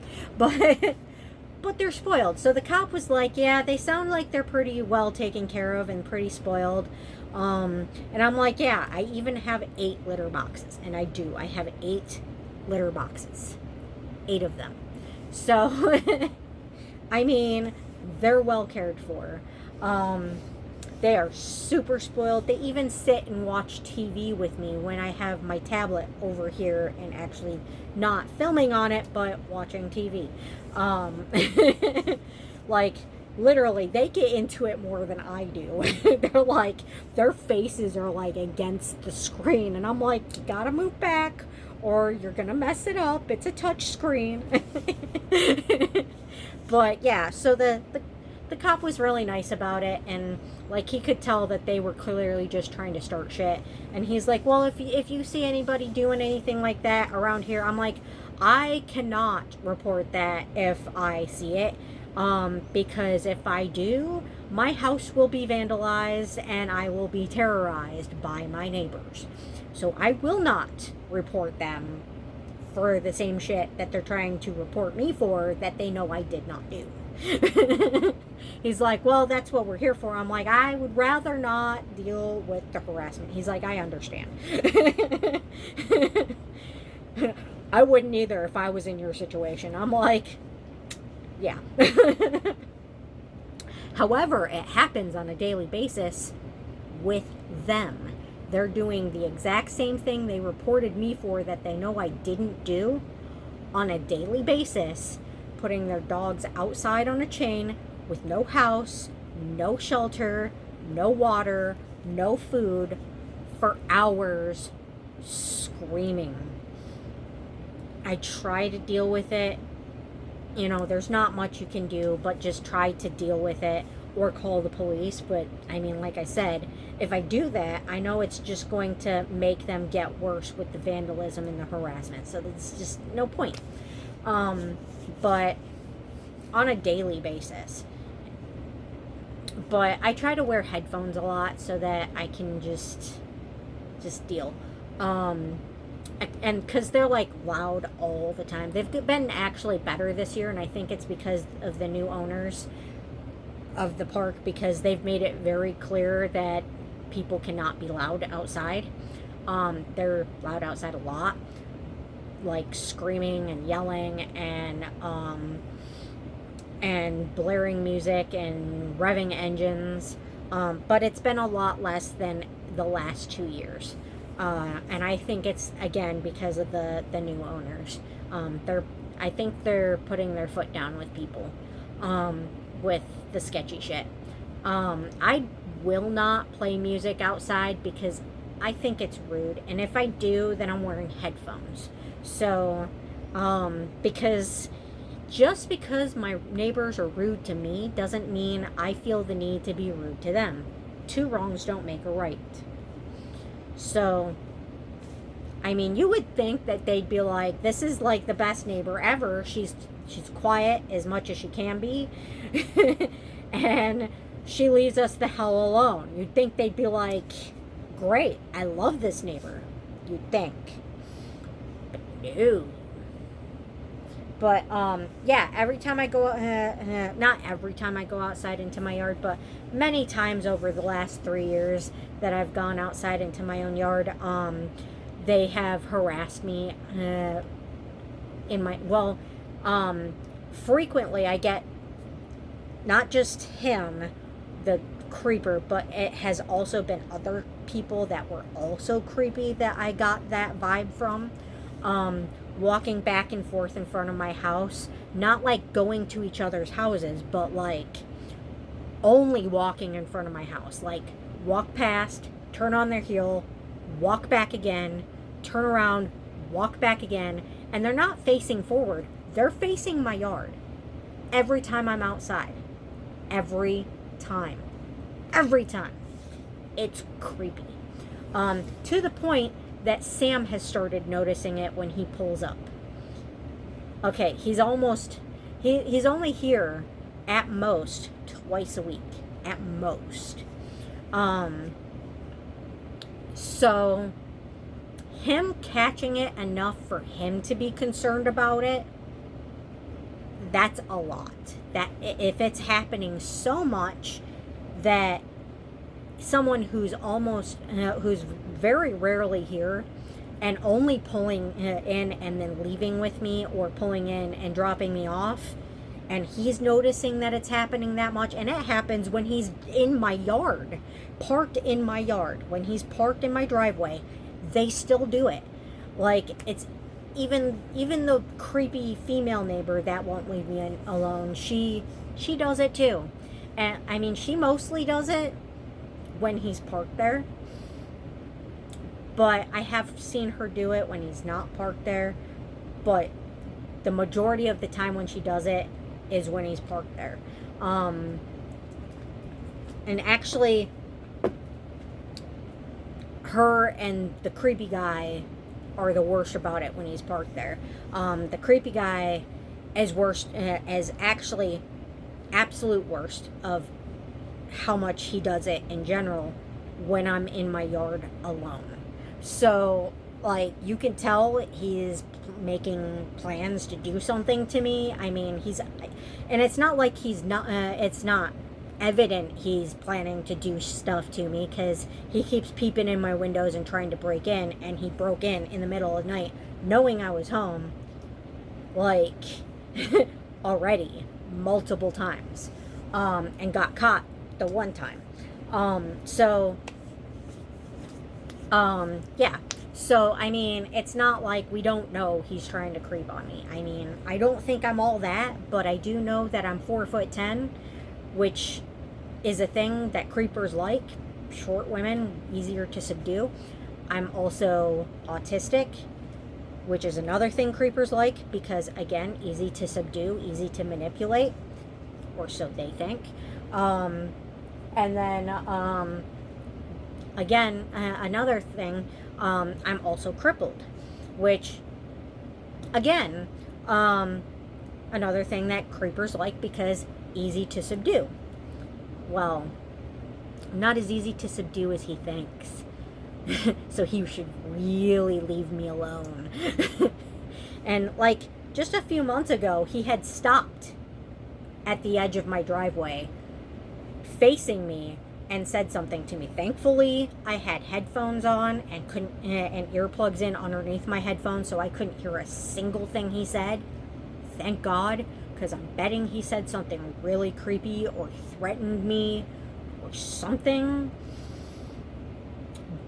but they're spoiled. So the cop was like, yeah, they sound like they're pretty well taken care of and pretty spoiled. And I'm like, yeah, I even have 8 litter boxes. And I do. I have 8 litter boxes. 8 of them. So, I mean, they're well cared for. They are super spoiled. They even sit and watch TV with me when I have my tablet over here and actually not filming on it, but watching TV. Like, literally, they get into it more than I do. They're like, their faces are like against the screen. And I'm like, you gotta move back or you're gonna mess it up. It's a touch screen. But yeah, so the cop was really nice about it, and like he could tell that they were clearly just trying to start shit. And he's like, well, if you see anybody doing anything like that around here, I'm like, I cannot report that if I see it, because if I do, my house will be vandalized and I will be terrorized by my neighbors. So I will not report them for the same shit that they're trying to report me for that they know I did not do. He's like, well, that's what we're here for. I'm like, I would rather not deal with the harassment. He's like, I understand. I wouldn't either if I was in your situation. I'm like, yeah. However, it happens on a daily basis with them. They're doing the exact same thing they reported me for that they know I didn't do on a daily basis, putting their dogs outside on a chain with no house, no shelter, no water, no food for hours, screaming. I try to deal with it. You know, there's not much you can do but just try to deal with it or call the police. But I mean, like I said, if I do that, I know it's just going to make them get worse with the vandalism and the harassment. So there's just no point. But on a daily basis. But I try to wear headphones a lot so that I can just deal. And because they're like loud all the time. They've been actually better this year, and I think it's because of the new owners of the park, because they've made it very clear that people cannot be loud outside. They're loud outside a lot, like screaming and yelling and blaring music and revving engines, but it's been a lot less than the last 2 years. And I think it's, again, because of the new owners. I think they're putting their foot down with people, with the sketchy shit. I will not play music outside because I think it's rude. And if I do, then I'm wearing headphones. So, because just because my neighbors are rude to me doesn't mean I feel the need to be rude to them. 2 wrongs don't make a right. So, I mean, you would think that they'd be like, this is like the best neighbor ever. She's quiet as much as she can be. And she leaves us the hell alone. You'd think they'd be like, great, I love this neighbor. You'd think. But no. But, yeah, every time I go, not every time I go outside into my yard, but many times over the last 3 years that I've gone outside into my own yard, they have harassed me, frequently I get, not just him, the creeper, but it has also been other people that were also creepy that I got that vibe from, walking back and forth in front of my house, not like going to each other's houses, but like only walking in front of my house, like walk past, turn on their heel, walk back again, turn around, walk back again, and they're not facing forward, they're facing my yard every time I'm outside. Every time. It's creepy. To the point that Sam has started noticing it when he pulls up. Okay, he's only here at most twice a week. At most. So him catching it enough for him to be concerned about it, that's a lot. That if it's happening so much that someone who's who's very rarely here and only pulling in and then leaving with me, or pulling in and dropping me off, and he's noticing that it's happening that much, and it happens when he's in my yard, parked in my yard, when he's parked in my driveway, they still do it. Like, it's even the creepy female neighbor that won't leave me alone, she does it too. And I mean, she mostly does it when he's parked there, but I have seen her do it when he's not parked there. But the majority of the time when she does it is when he's parked there. And actually, her and the creepy guy are the worst about it when he's parked there. The creepy guy is worst, is actually absolute worst of how much he does it in general when I'm in my yard alone. So, like, you can tell he's making plans to do something to me. I mean, and it's not like he's not, it's not evident he's planning to do stuff to me, because he keeps peeping in my windows and trying to break in, and he broke in the middle of the night knowing I was home, like, already multiple times, and got caught the one time. Yeah. So, I mean, it's not like we don't know he's trying to creep on me. I mean, I don't think I'm all that, but I do know that I'm 4'10", which is a thing that creepers like. Short women, easier to subdue. I'm also autistic, which is another thing creepers like, because, again, easy to subdue, easy to manipulate, or so they think. And then, again, another thing, I'm also crippled, which, again, another thing that creepers like, because easy to subdue. Well, I'm not as easy to subdue as he thinks. So he should really leave me alone. And, like, just a few months ago, he had stopped at the edge of my driveway, facing me, and said something to me. Thankfully, I had headphones on and and earplugs in underneath my headphones, so I couldn't hear a single thing he said. Thank God, because I'm betting he said something really creepy or threatened me or something.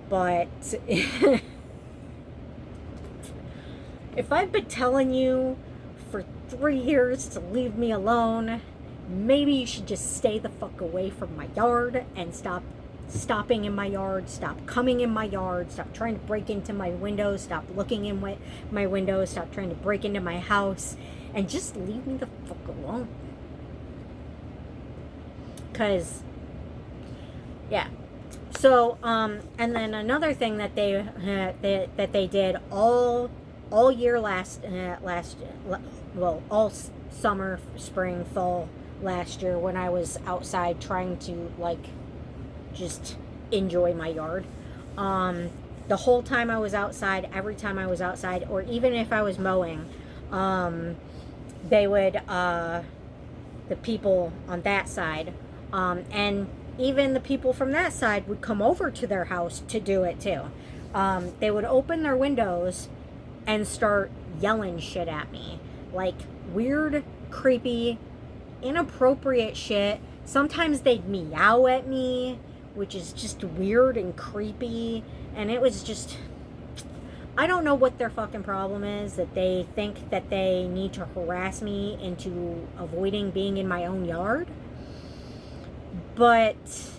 But if I've been telling you for 3 years to leave me alone, maybe you should just stay the fuck away from my yard and stop stopping in my yard, stop coming in my yard, stop trying to break into my windows, stop looking in my windows, stop trying to break into my house, and just leave me the fuck alone. Because, yeah. So, and then another thing that they did all year all summer, spring, fall last year, when I was outside trying to, like, just enjoy my yard. The whole time I was outside, every time I was outside, or even if I was mowing, they would, the people on that side, and even the people from that side would come over to their house to do it too. They would open their windows and start yelling shit at me. Like, weird, creepy, inappropriate shit. Sometimes they'd meow at me, which is just weird and creepy. And it was just, I don't know what their fucking problem is, that they think that they need to harass me into avoiding being in my own yard. But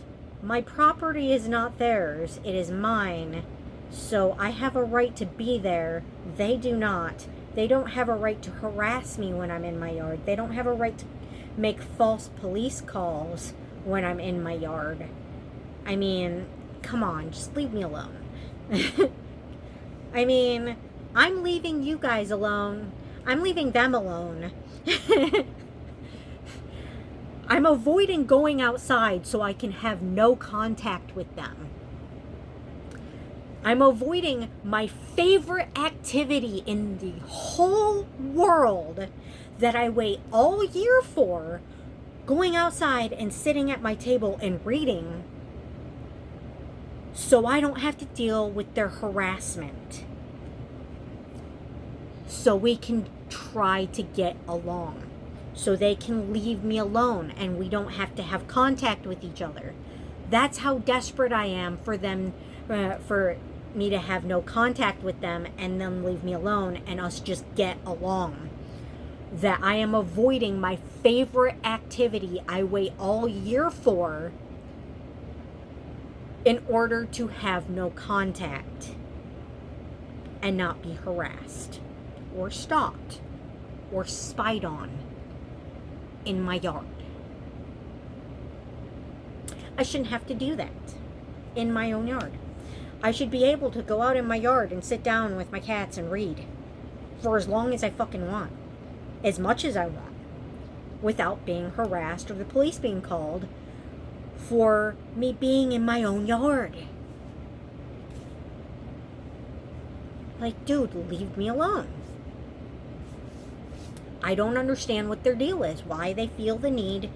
my property is not theirs, it is mine. So I have a right to be there. They do not. They don't have a right to harass me when I'm in my yard. They don't have a right to make false police calls when I'm in my yard. I mean, come on, just leave me alone. I mean, I'm leaving you guys alone. I'm leaving them alone. I'm avoiding going outside so I can have no contact with them. I'm avoiding my favorite activity in the whole world that I wait all year for, going outside and sitting at my table and reading, so I don't have to deal with their harassment. So we can try to get along. So they can leave me alone and we don't have to have contact with each other. That's how desperate I am for them, for me to have no contact with them and them leave me alone and us just get along. That I am avoiding my favorite activity I wait all year for in order to have no contact and not be harassed or stalked or spied on in my yard. I shouldn't have to do that in my own yard. I should be able to go out in my yard and sit down with my cats and read for as long as I fucking want, as much as I want, without being harassed or the police being called for me being in my own yard. Like, dude, leave me alone. I don't understand what their deal is, why they feel the need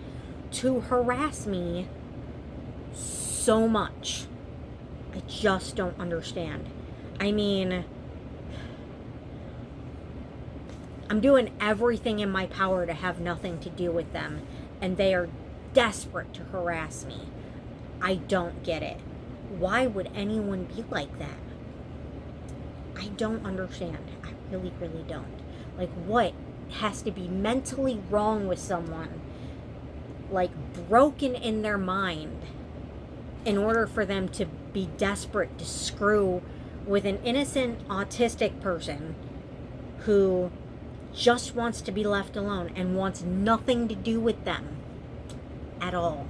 to harass me so much. I just don't understand. I mean, I'm doing everything in my power to have nothing to do with them, and they are desperate to harass me. I don't get it. Why would anyone be like that? I don't understand. I really, really don't. Like, what has to be mentally wrong with someone, like broken in their mind, in order for them to be desperate to screw with an innocent autistic person who just wants to be left alone and wants nothing to do with them at all,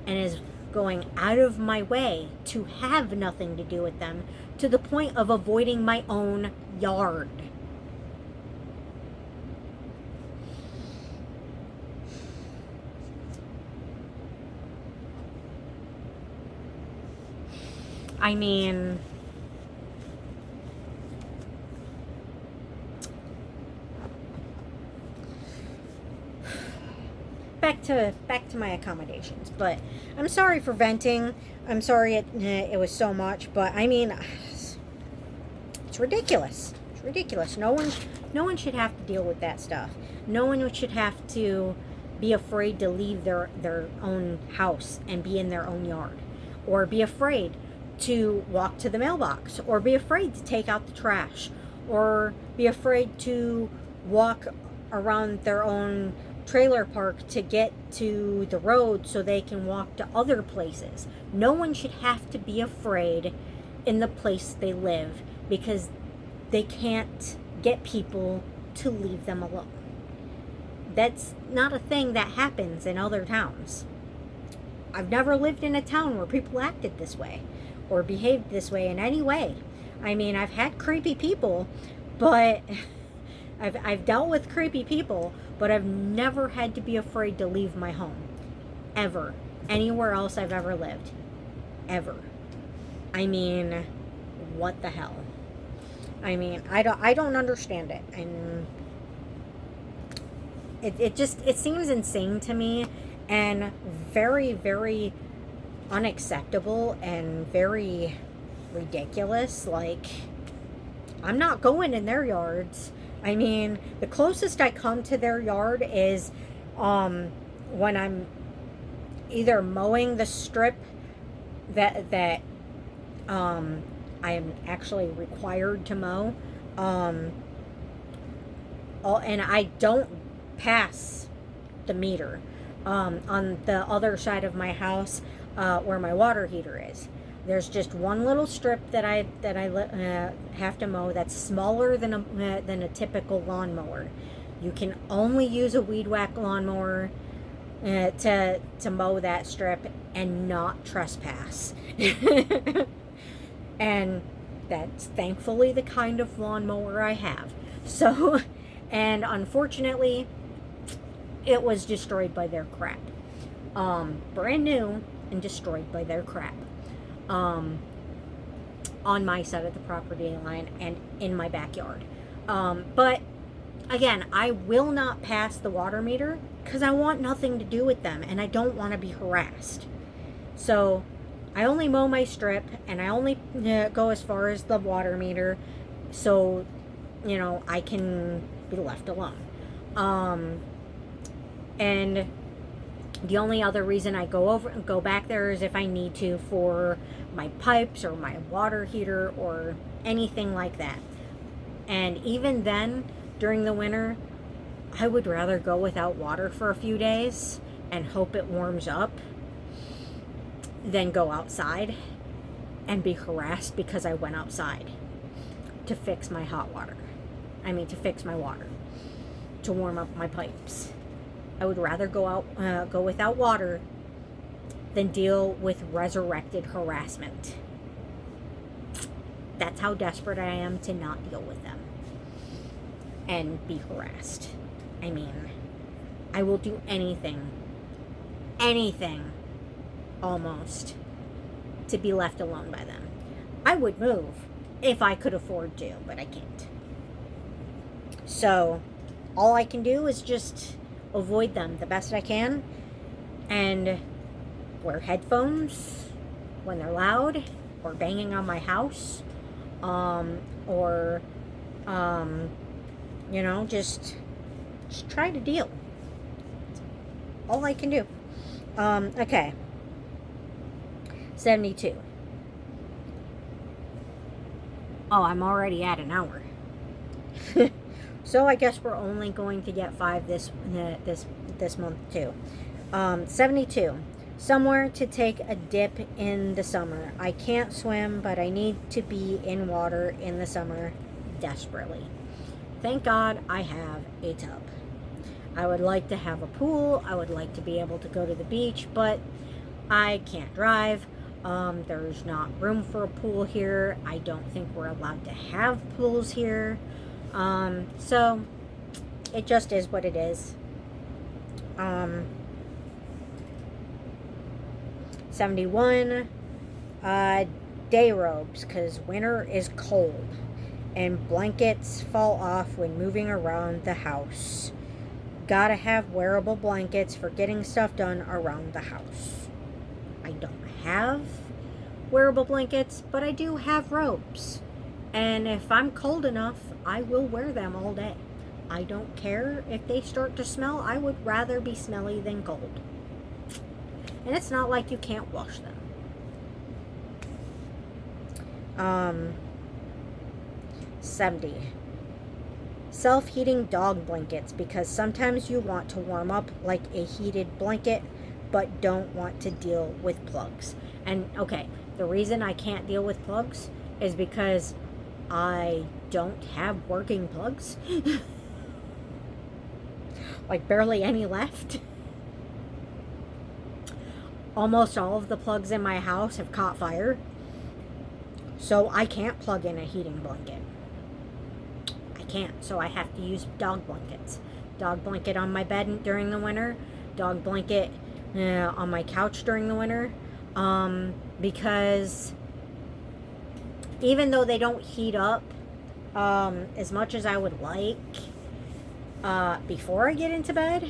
and is going out of my way to have nothing to do with them, to the point of avoiding my own yard. I mean, back to my accommodations. But I'm sorry for venting. I'm sorry it was so much. But I mean, it's ridiculous. It's ridiculous. No one should have to deal with that stuff. No one should have to be afraid to leave their own house and be in their own yard, or be afraid to walk to the mailbox, or be afraid to take out the trash, or be afraid to walk around their own trailer park to get to the road so they can walk to other places. No one should have to be afraid in the place they live because they can't get people to leave them alone. That's not a thing that happens in other towns. I've never lived in a town where people acted this way or behaved this way in any way. I mean, I've had creepy people, but I've dealt with creepy people, but I've never had to be afraid to leave my home. Ever. Anywhere else I've ever lived. Ever. I mean, what the hell? I mean, I don't understand it. And it seems insane to me, and very, very unacceptable and very ridiculous. Like, I'm not going in their yards. I mean, the closest I come to their yard is when I'm either mowing the strip that I am actually required to mow, and I don't pass the meter on the other side of my house where my water heater is. There's just one little strip that I have to mow that's smaller than a typical lawnmower. You can only use a weed whack lawnmower to mow that strip and not trespass. And that's thankfully the kind of lawnmower I have. So, and unfortunately, it was destroyed by their crap. Brand new and destroyed by their crap. on my side of the property line and in my backyard. But again, I will not pass the water meter because I want nothing to do with them and I don't want to be harassed. So I only mow my strip and I only go as far as the water meter so, I can be left alone. And the only other reason I go back there is if I need to for my pipes or my water heater or anything like that. And even then, during the winter, I would rather go without water for a few days and hope it warms up than go outside and be harassed because I went outside to fix my hot water. To fix my water, to warm up my pipes. I would rather go without water than deal with resurrected harassment. That's how desperate I am to not deal with them and be harassed. I will do anything, almost, to be left alone by them. I would move if I could afford to, but I can't. So, all I can do is just avoid them the best I can and wear headphones when they're loud or banging on my house, or just try to deal. All I can do. Okay. 72. Oh, I'm already at an hour. So I guess we're only going to get 5 this month too. 72. Somewhere to take a dip in the summer. I can't swim, but I need to be in water in the summer desperately. Thank God I have a tub. I would like to have a pool. I would like to be able to go to the beach, but I can't drive. There's not room for a pool here. I don't think we're allowed to have pools here. So it just is what it is. 71, day robes, because winter is cold and blankets fall off when moving around the house. Gotta have wearable blankets for getting stuff done around the house. I don't have wearable blankets, but I do have robes. And if I'm cold enough, I will wear them all day. I don't care if they start to smell. I would rather be smelly than cold. And it's not like you can't wash them. 70. Self-heating dog blankets, because sometimes you want to warm up like a heated blanket, but don't want to deal with plugs. And okay, the reason I can't deal with plugs is because I don't have working plugs. Like barely any left. Almost all of the plugs in my house have caught fire. So I can't plug in a heating blanket. I can't. So I have to use dog blankets. Dog blanket on my bed during the winter. Dog blanket on my couch during the winter. Because even though they don't heat up as much as I would like before I get into bed,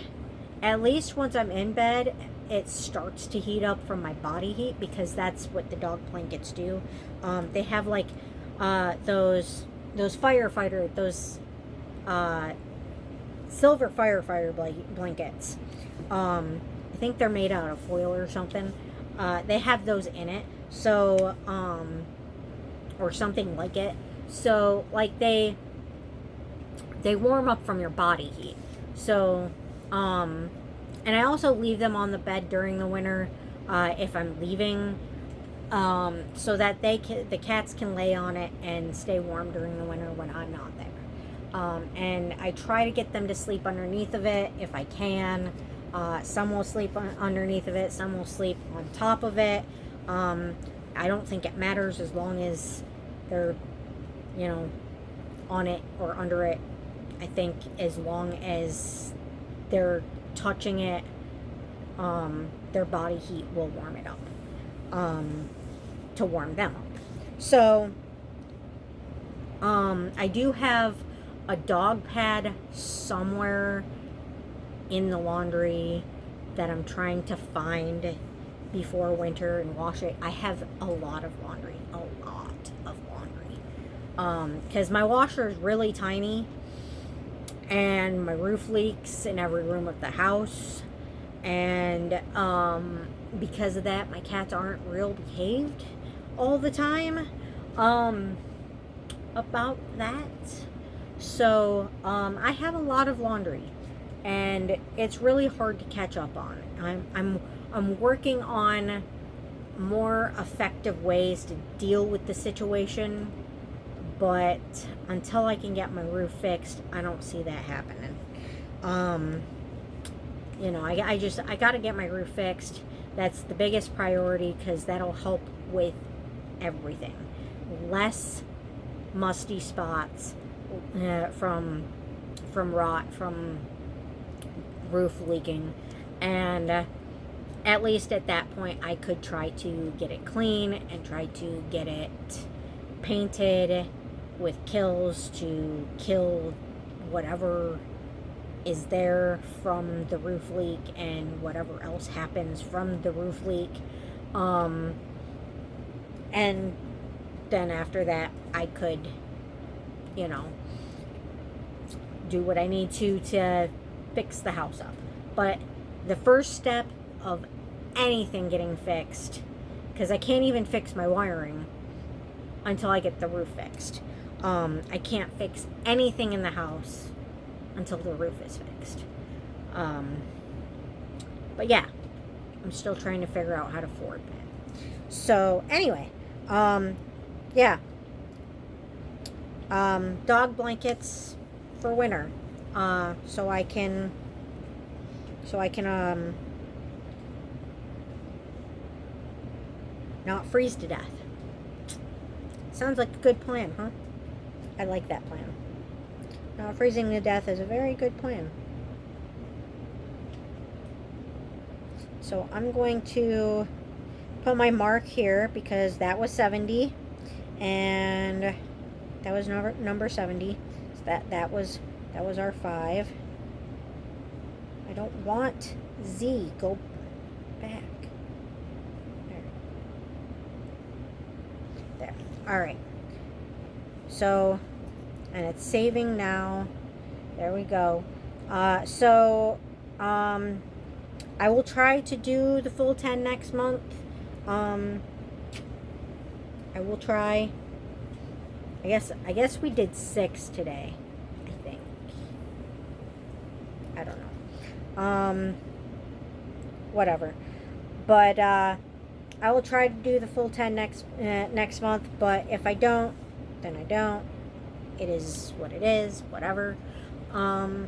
at least once I'm in bed, it starts to heat up from my body heat, because that's what the dog blankets do. They have like those firefighter, those silver firefighter blankets. I think they're made out of foil or something. They have those in it, so or something like it. So like they warm up from your body heat. So and I also leave them on the bed during the winter if I'm leaving, so that the cats can lay on it and stay warm during the winter when I'm not there. And I try to get them to sleep underneath of it if I can. Some will sleep underneath of it, some will sleep on top of it. I don't think it matters as long as they're, on it or under it. I think as long as they're touching it, their body heat will warm it up, to warm them up. So I do have a dog pad somewhere in the laundry that I'm trying to find before winter and wash it. I have a lot of laundry, because my washer is really tiny, and my roof leaks in every room of the house, and because of that, my cats aren't real behaved all the time about that. So I have a lot of laundry, and it's really hard to catch up on. I'm working on more effective ways to deal with the situation, but until I can get my roof fixed, I don't see that happening. I got to get my roof fixed. That's the biggest priority, because that'll help with everything. Less musty spots from rot, from roof leaking, and at least at that point I could try to get it clean and try to get it painted with kills to kill whatever is there from the roof leak and whatever else happens from the roof leak. And then after that, I could, do what I need to fix the house up. But the first step of anything getting fixed, because I can't even fix my wiring until I get the roof fixed. I can't fix anything in the house until the roof is fixed. But yeah, I'm still trying to figure out how to afford that. So anyway, yeah. Dog blankets for winter, so I can not freeze to death. Sounds like a good plan, huh? I like that plan. Not freezing to death is a very good plan. So I'm going to put my mark here, because that was 70, and that was number 70. So that was our 5. I don't want Z. Go back. There. All right. So, and it's saving now. There we go. I will try to do the full 10 next month. I will try. I guess we did 6 today, I think. I don't know. Whatever. But I will try to do the full 10 next month, but if I don't, then I don't. It is what it is, whatever. But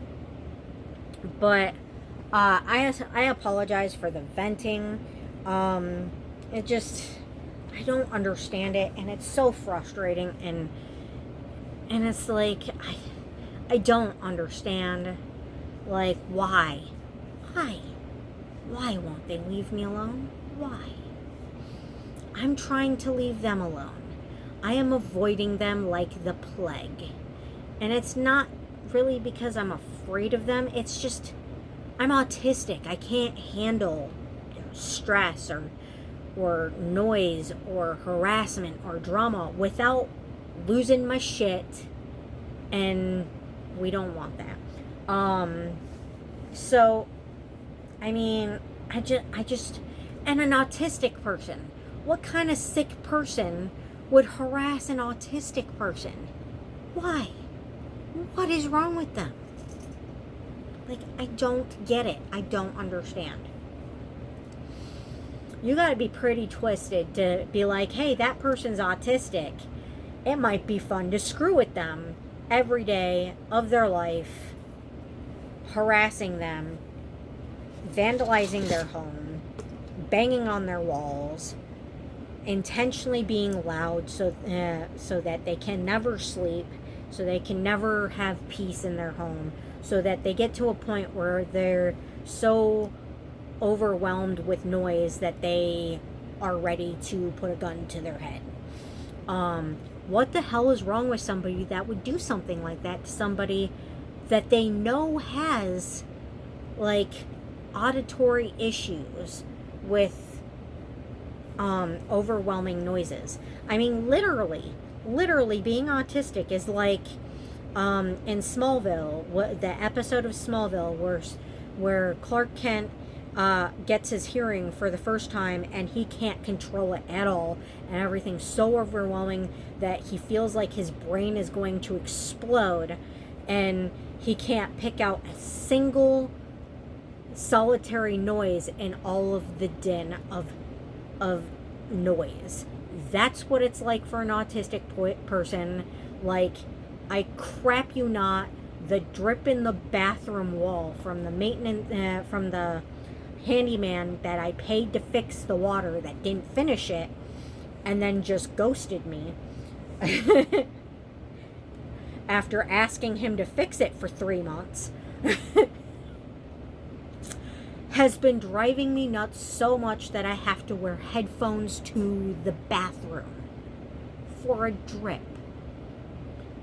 I apologize for the venting. It just, I don't understand it, and it's so frustrating, and it's like, I don't understand, like, why won't they leave me alone? Why? I'm trying to leave them alone. I am avoiding them like the plague, and it's not really because I'm afraid of them. It's just, I'm autistic. I can't handle stress or noise or harassment or drama without losing my shit, and we don't want that. So I mean, I just and an autistic person. What kind of sick person would harass an autistic person? Why? What is wrong with them? Like, I don't get it. I don't understand. You gotta be pretty twisted to be like, hey, that person's autistic. It might be fun to screw with them every day of their life, harassing them, vandalizing their home, banging on their walls, intentionally being loud so that they can never sleep, so they can never have peace in their home, so that they get to a point where they're so overwhelmed with noise that they are ready to put a gun to their head. What the hell is wrong with somebody that would do something like that to somebody that they know has, like, auditory issues with overwhelming noises? I mean, literally being autistic is like in Smallville, the episode of Smallville where Clark Kent gets his hearing for the first time and he can't control it at all, and everything's so overwhelming that he feels like his brain is going to explode, and he can't pick out a single solitary noise in all of the din of noise. That's what it's like for an autistic person. Like, I crap you not, the drip in the bathroom wall from the maintenance from the handyman that I paid to fix the water that didn't finish it and then just ghosted me after asking him to fix it for 3 months has been driving me nuts so much that I have to wear headphones to the bathroom for a drip.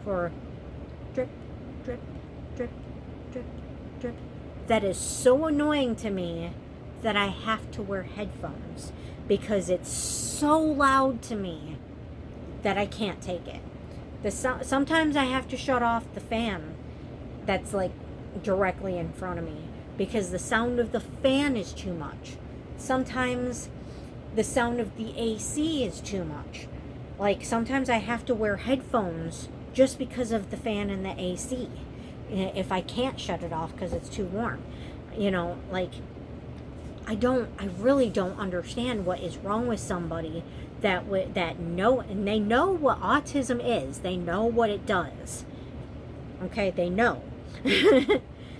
For drip, drip, drip, drip, drip. That is so annoying to me that I have to wear headphones because it's so loud to me that I can't take it. Sometimes I have to shut off the fan that's like directly in front of me because the sound of the fan is too much. Sometimes the sound of the AC is too much. Like, sometimes I have to wear headphones just because of the fan and the AC if I can't shut it off because it's too warm. You know, like, I really don't understand what is wrong with somebody that know, and they know what autism is. They know what it does. Okay, they know.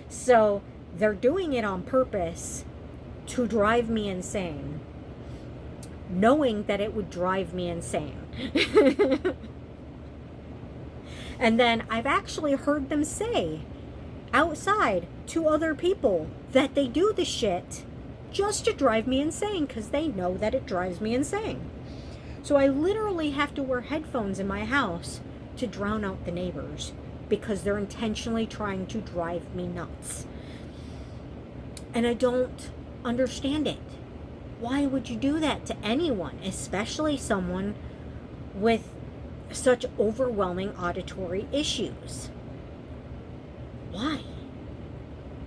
So they're doing it on purpose to drive me insane, knowing that it would drive me insane. And then I've actually heard them say outside to other people that they do the shit just to drive me insane because they know that it drives me insane. So I literally have to wear headphones in my house to drown out the neighbors because they're intentionally trying to drive me nuts. And I don't understand it. Why would you do that to anyone, especially someone with such overwhelming auditory issues? Why?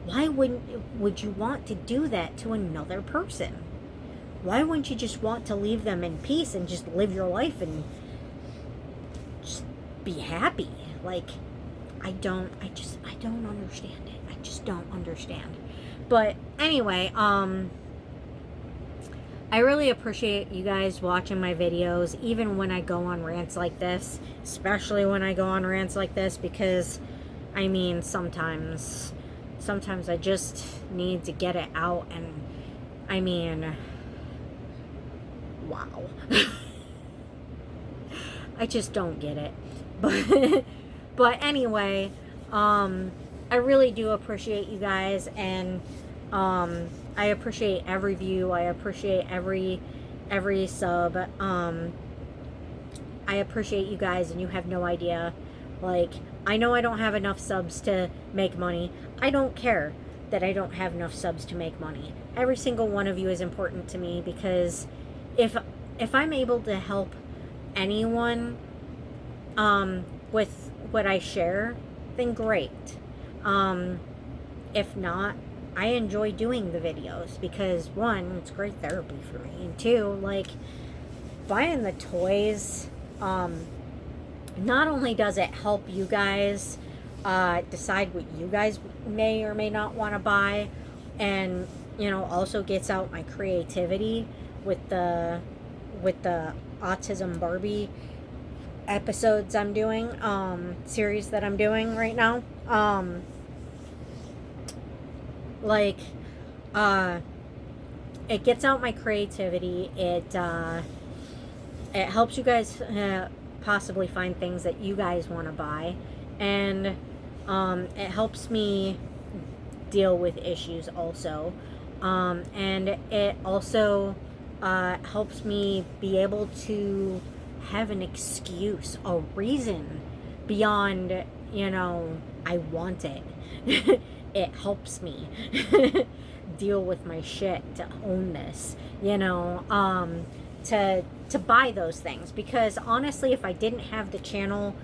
Why would you want to do that to another person? Why wouldn't you just want to leave them in peace and just live your life and just be happy? Like, I don't understand it. I just don't understand. But anyway, I really appreciate you guys watching my videos, even when I go on rants like this, especially when I go on rants like this, because, I mean, sometimes I just need to get it out, and, I mean, wow. I just don't get it. But anyway, I really do appreciate you guys, and I appreciate every view. I appreciate every sub. I appreciate you guys, and you have no idea. Like, I know I don't have enough subs to make money. I don't care that I don't have enough subs to make money. Every single one of you is important to me, because if I'm able to help anyone with what I share, then great. If not, I enjoy doing the videos because, one, it's great therapy for me, and two, like, buying the toys, not only does it help you guys decide what you guys may or may not want to buy, and, you know, also gets out my creativity with the Autism Barbie episodes I'm doing, series that I'm doing right now. It gets out my creativity. It helps you guys possibly find things that you guys want to buy, and it helps me deal with issues also, and it also helps me be able to have an excuse, a reason beyond, I want it. It helps me deal with my shit, to own this, to buy those things. Because honestly, if I didn't have the channel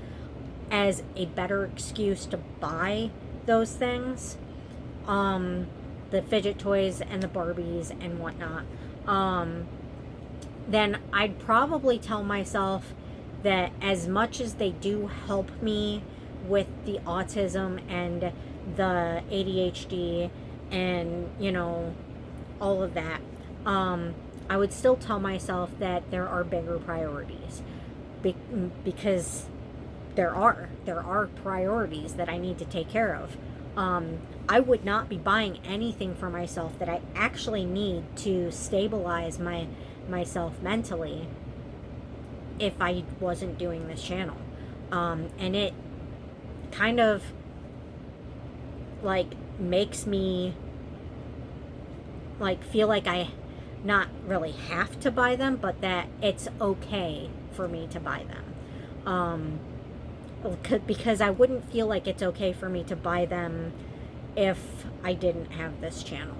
as a better excuse to buy those things, the fidget toys and the Barbies and whatnot, then I'd probably tell myself that as much as they do help me with the autism and the ADHD and, all of that, I would still tell myself that there are bigger priorities. Because there are priorities that I need to take care of. I would not be buying anything for myself that I actually need to stabilize myself mentally if I wasn't doing this channel. And it kind of like makes me like feel like I not really have to buy them, but that it's okay for me to buy them. Because I wouldn't feel like it's okay for me to buy them if I didn't have this channel.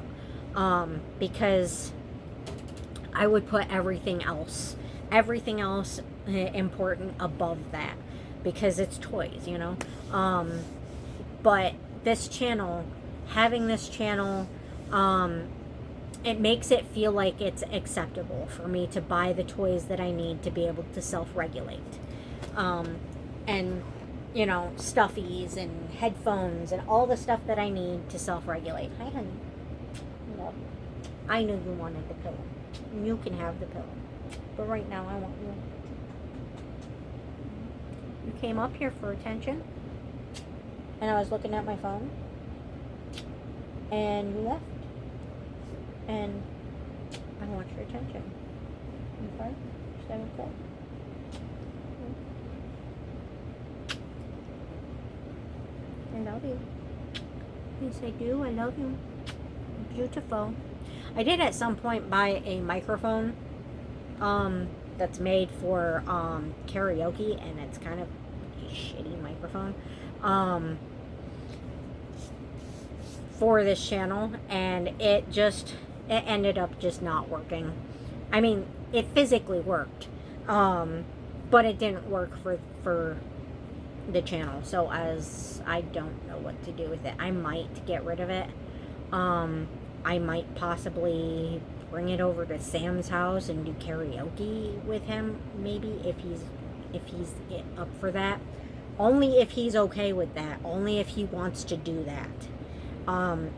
Because I would put everything else important above that, because it's toys, but this channel, having this channel, it makes it feel like it's acceptable for me to buy the toys that I need to be able to self-regulate. And, stuffies and headphones and all the stuff that I need to self-regulate. Hi, honey. Love you. I knew you wanted the pillow. You can have the pillow. But right now, I want you. You came up here for attention. And I was looking at my phone. And you left. And I want your attention. Okay? Is that okay? I love you. Yes, I do. I love you. Beautiful. I did at some point buy a microphone that's made for karaoke, and it's kind of a shitty microphone for this channel, and it ended up just not working. I mean, it physically worked, but it didn't work for the channel. So as I don't know what to do with it. I might get rid of it. I might possibly bring it over to Sam's house and do karaoke with him, maybe, if he's up for that. Only if he's okay with that. Only if he wants to do that.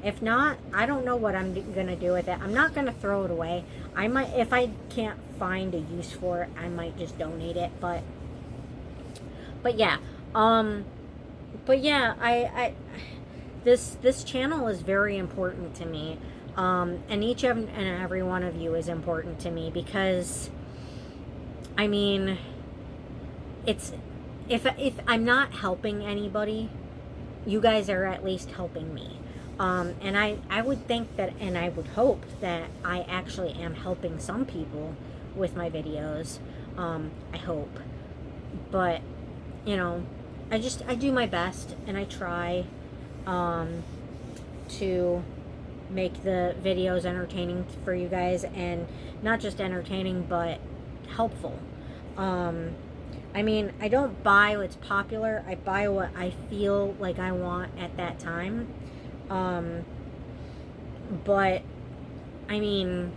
If not, I don't know what I'm gonna do with it. I'm not gonna throw it away. I might, if I can't find a use for it, I might just donate it. But yeah, I this channel is very important to me, and each and every one of you is important to me, because I mean, it's if I'm not helping anybody, you guys are at least helping me. And I would think that, and I would hope that I actually am helping some people with my videos. I hope. But, I do my best, and I try to make the videos entertaining for you guys, and not just entertaining, but helpful. I mean, I don't buy what's popular. I buy what I feel like I want at that time. But, I mean,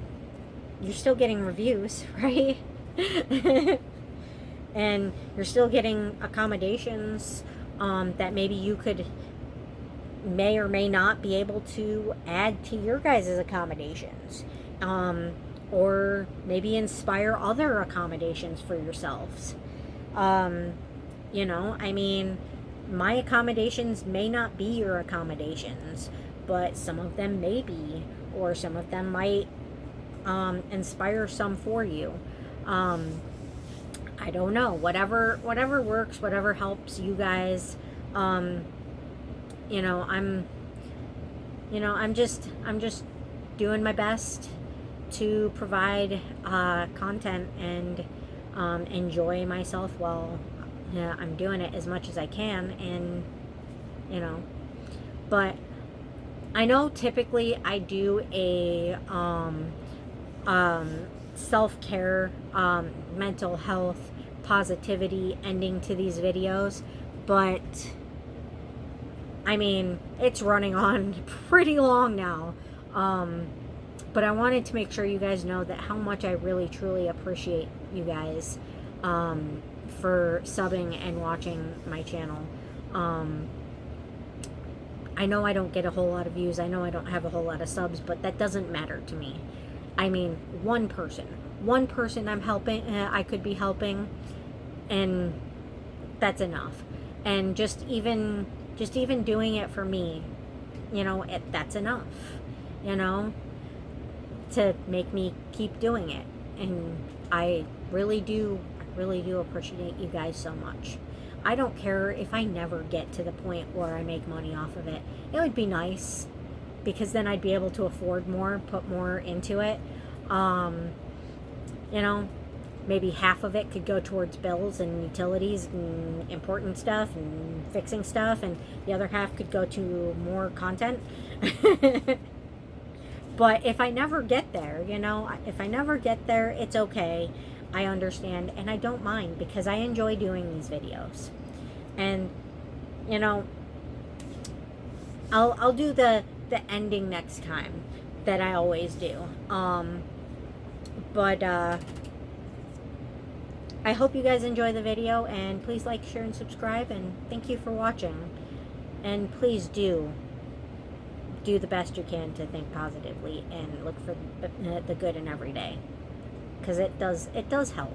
you're still getting reviews, right? And you're still getting accommodations that maybe you may or may not be able to add to your guys' accommodations. Or maybe inspire other accommodations for yourselves. I mean, my accommodations may not be your accommodations, but some of them may be, or some of them might inspire some for you. I don't know. Whatever works, whatever helps you guys. I'm just doing my best to provide content and enjoy myself while I'm doing it as much as I can, and you know, but I know typically I do a self-care, mental health, positivity ending to these videos, but I mean, it's running on pretty long now. But I wanted to make sure you guys know that how much I really truly appreciate you guys for subbing and watching my channel. I know I don't get a whole lot of views. I know I don't have a whole lot of subs, but that doesn't matter to me. I mean, one person I'm helping, I could be helping, and that's enough. And just even doing it for me, that's enough, you know, to make me keep doing it. And I really do appreciate you guys so much. I don't care if I never get to the point where I make money off of it. It would be nice, because then I'd be able to afford more, put more into it. Maybe half of it could go towards bills and utilities and important stuff and fixing stuff, and the other half could go to more content. But if I never get there, it's okay. I understand, and I don't mind, because I enjoy doing these videos. And I'll do the ending next time that I always do. But I hope you guys enjoy the video, and please like, share, and subscribe, and thank you for watching. And please do the best you can to think positively and look for the good in every day, because it does help,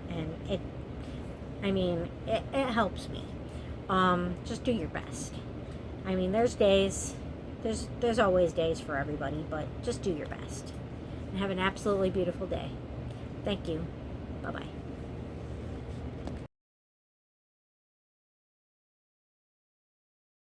and it helps me. Just do your best. I mean, there's always days for everybody, but just do your best and have an absolutely beautiful day. Thank you. Bye-bye.